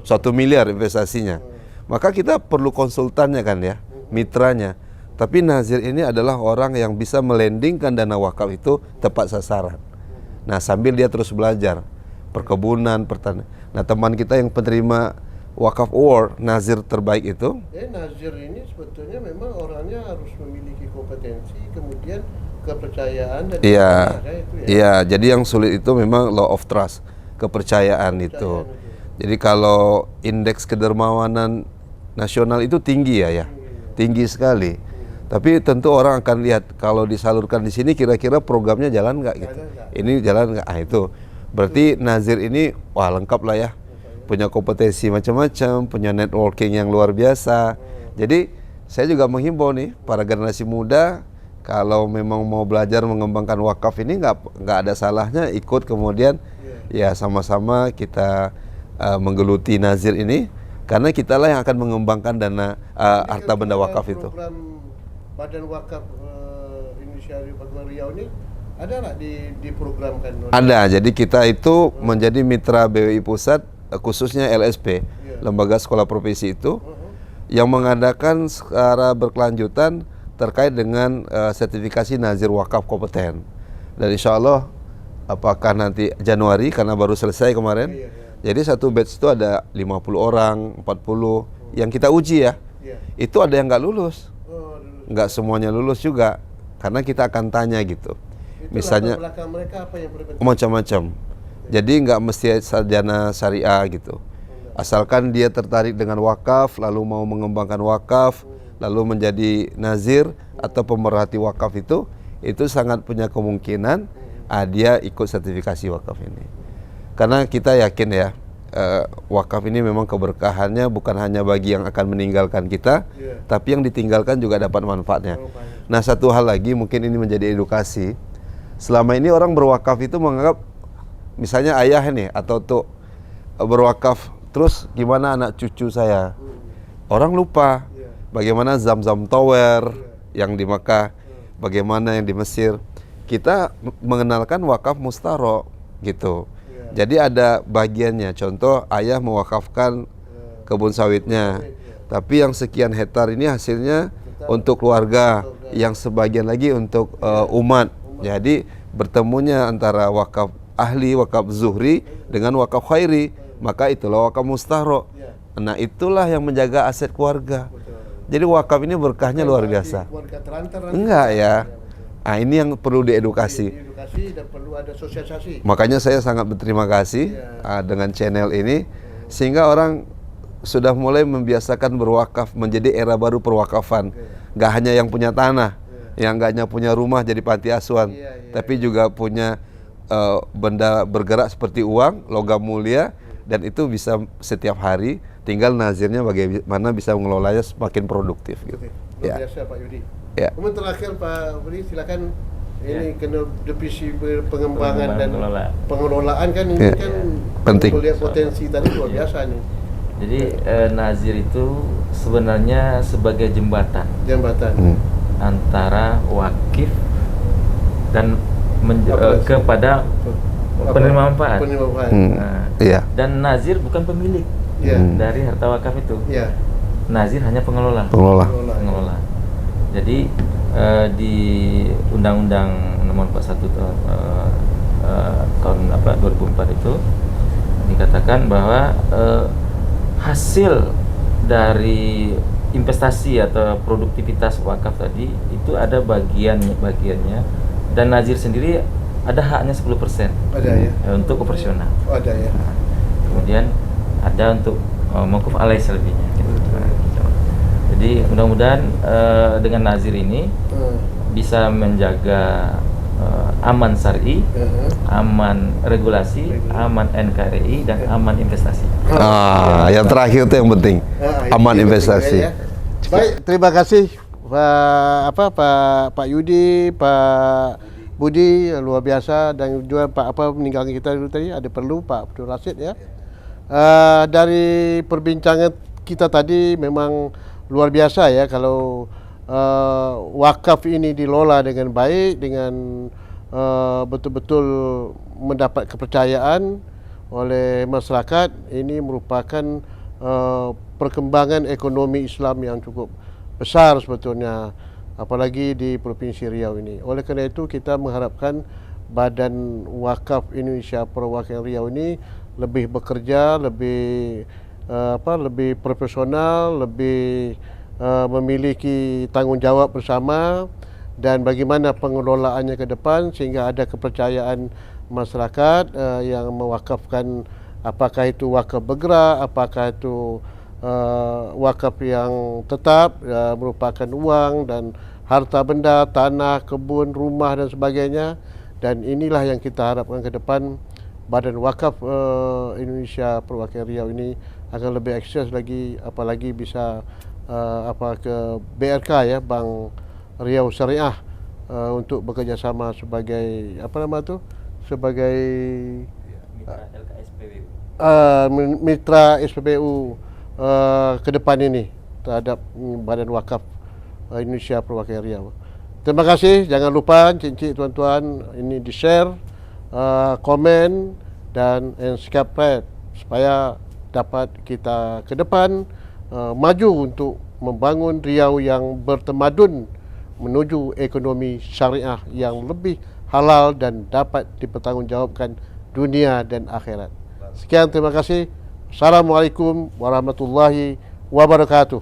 Speaker 3: 1 miliar investasinya. Maka kita perlu konsultannya kan ya, mitranya. Tapi nazir ini adalah orang yang bisa melandingkan dana wakaf itu tepat sasaran. Nah, sambil dia terus belajar perkebunan, pertanian. Nah, teman kita yang penerima wakaf award nazir terbaik itu,
Speaker 1: nazir ini sebetulnya memang orangnya harus memiliki kompetensi, kemudian kepercayaan dan
Speaker 3: iya, jadi yang sulit itu memang law of trust, kepercayaan itu. Jadi kalau indeks kedermawanan nasional itu tinggi ya, tinggi sekali. Tapi tentu orang akan lihat kalau disalurkan di sini kira-kira programnya jalan nggak gitu. Ini jalan nggak? Itu berarti nazir ini wah lengkap lah ya, punya kompetensi macam-macam, punya networking yang luar biasa. Jadi saya juga menghimbau nih para generasi muda, kalau memang mau belajar mengembangkan wakaf ini nggak ada salahnya ikut, kemudian ya sama-sama kita menggeluti nazir ini, karena kitalah yang akan mengembangkan dana harta benda wakaf itu.
Speaker 1: Badan Wakaf Indonesia Bagian Riau ini ada nggak diprogramkan?
Speaker 3: Ada, jadi kita itu menjadi mitra BWI Pusat, khususnya LSP, Lembaga Sekolah Profesi itu, yang mengadakan secara berkelanjutan terkait dengan sertifikasi nazir wakaf kompeten. Dan insya Allah apakah nanti Januari, karena baru selesai kemarin, jadi satu batch itu ada 50 orang, 40 yang kita uji ya. Itu ada yang nggak lulus, nggak semuanya lulus juga, karena kita akan tanya gitu.
Speaker 1: Itu
Speaker 3: misalnya
Speaker 1: belakang mereka apa yang berpenting?
Speaker 3: macam-macam. Jadi nggak mesti sarjana syariah gitu, asalkan dia tertarik dengan wakaf lalu mau mengembangkan wakaf, lalu menjadi nazir atau pemerhati wakaf itu sangat punya kemungkinan dia ikut sertifikasi wakaf ini. Karena kita yakin ya, wakaf ini memang keberkahannya bukan hanya bagi yang akan meninggalkan kita, tapi yang ditinggalkan juga dapat manfaatnya. Nah, satu hal lagi mungkin ini menjadi edukasi. Selama ini orang berwakaf itu menganggap misalnya ayah nih atau tuh berwakaf, terus gimana anak cucu saya? Orang lupa bagaimana Zamzam Tower yang di Makkah, bagaimana yang di Mesir. Kita mengenalkan wakaf mustaro gitu. Jadi ada bagiannya. Contoh ayah mewakafkan kebun sawitnya, tapi yang sekian hektar ini hasilnya untuk keluarga, yang sebagian lagi untuk umat. Jadi bertemunya antara wakaf ahli, wakaf zuhri dengan wakaf khairi, maka itulah wakaf mustahro. Nah, itulah yang menjaga aset keluarga. Jadi wakaf ini berkahnya luar biasa. Enggak ya. Nah, ini yang perlu diedukasi.
Speaker 1: Dan perlu ada sosialisasi.
Speaker 3: Makanya saya sangat berterima kasih dengan channel ini, sehingga orang sudah mulai membiasakan berwakaf, menjadi era baru perwakafan. Gak hanya yang punya tanah, yang gak hanya punya rumah jadi panti asuhan, tapi juga punya benda bergerak seperti uang, logam mulia, dan itu bisa setiap hari. Tinggal nazirnya bagaimana bisa mengelolanya semakin produktif gitu.
Speaker 1: Luar biasa Pak Yudi.
Speaker 3: Ya.
Speaker 1: Kemudian terakhir Pak Budi, silakan. Ini kena divisi pengembangan dan pengelolaan kan ini kan
Speaker 3: penting.
Speaker 1: Melihat potensi tadi luar biasa nih.
Speaker 4: Jadi nazir itu sebenarnya sebagai jembatan antara wakif dan kepada penerima manfaat. Dan nazir bukan pemilik dari harta wakaf itu. Nazir hanya pengelola. Jadi di Undang-Undang Nomor 41 tahun 2004 itu dikatakan bahwa hasil dari investasi atau produktivitas wakaf tadi itu ada bagiannya, dan nazir sendiri ada haknya 10%.
Speaker 1: Ada ya.
Speaker 4: Untuk operasional.
Speaker 1: Ada ya.
Speaker 4: Nah, kemudian ada untuk mauquf alaih selebihnya. Jadi mudah-mudahan dengan nazir ini bisa menjaga aman syar'i, aman regulasi, aman NKRI, dan aman investasi.
Speaker 3: Yang terakhir itu yang penting, aman investasi.
Speaker 1: Baik, terima kasih Pak Yudi, Pak Budi, luar biasa, dan juga Pak meninggalkan kita dulu tadi, ada perlu Pak Abdul Rasid ya. Dari perbincangan kita tadi memang luar biasa ya, kalau wakaf ini dilola dengan baik, dengan betul-betul mendapat kepercayaan oleh masyarakat, ini merupakan perkembangan ekonomi Islam yang cukup besar sebetulnya, apalagi di Provinsi Riau ini. Oleh kerana itu kita mengharapkan Badan Wakaf Indonesia Perwakilan Riau ini lebih bekerja, lebih lebih profesional, lebih memiliki tanggungjawab bersama, dan bagaimana pengelolaannya ke depan sehingga ada kepercayaan masyarakat yang mewakafkan, apakah itu wakaf bergerak, apakah itu wakaf yang tetap merupakan uang dan harta benda, tanah, kebun, rumah dan sebagainya. Dan inilah yang kita harapkan ke depan, Badan Wakaf Indonesia Perwakilan Riau ini akan lebih akses lagi, apalagi bisa ke BRK ya, Bank Riau Syariah, untuk bekerjasama sebagai sebagai mitra SPBU ke depan ini terhadap Badan Wakaf Indonesia Perwakilan Riau. Terima kasih, jangan lupa cik-cik tuan-tuan ini di-share, komen dan subscribe supaya dapat kita ke depan maju untuk membangun Riau yang bertamadun menuju ekonomi syariah yang lebih halal dan dapat dipertanggungjawabkan dunia dan akhirat. Sekian, terima kasih. Assalamualaikum warahmatullahi wabarakatuh.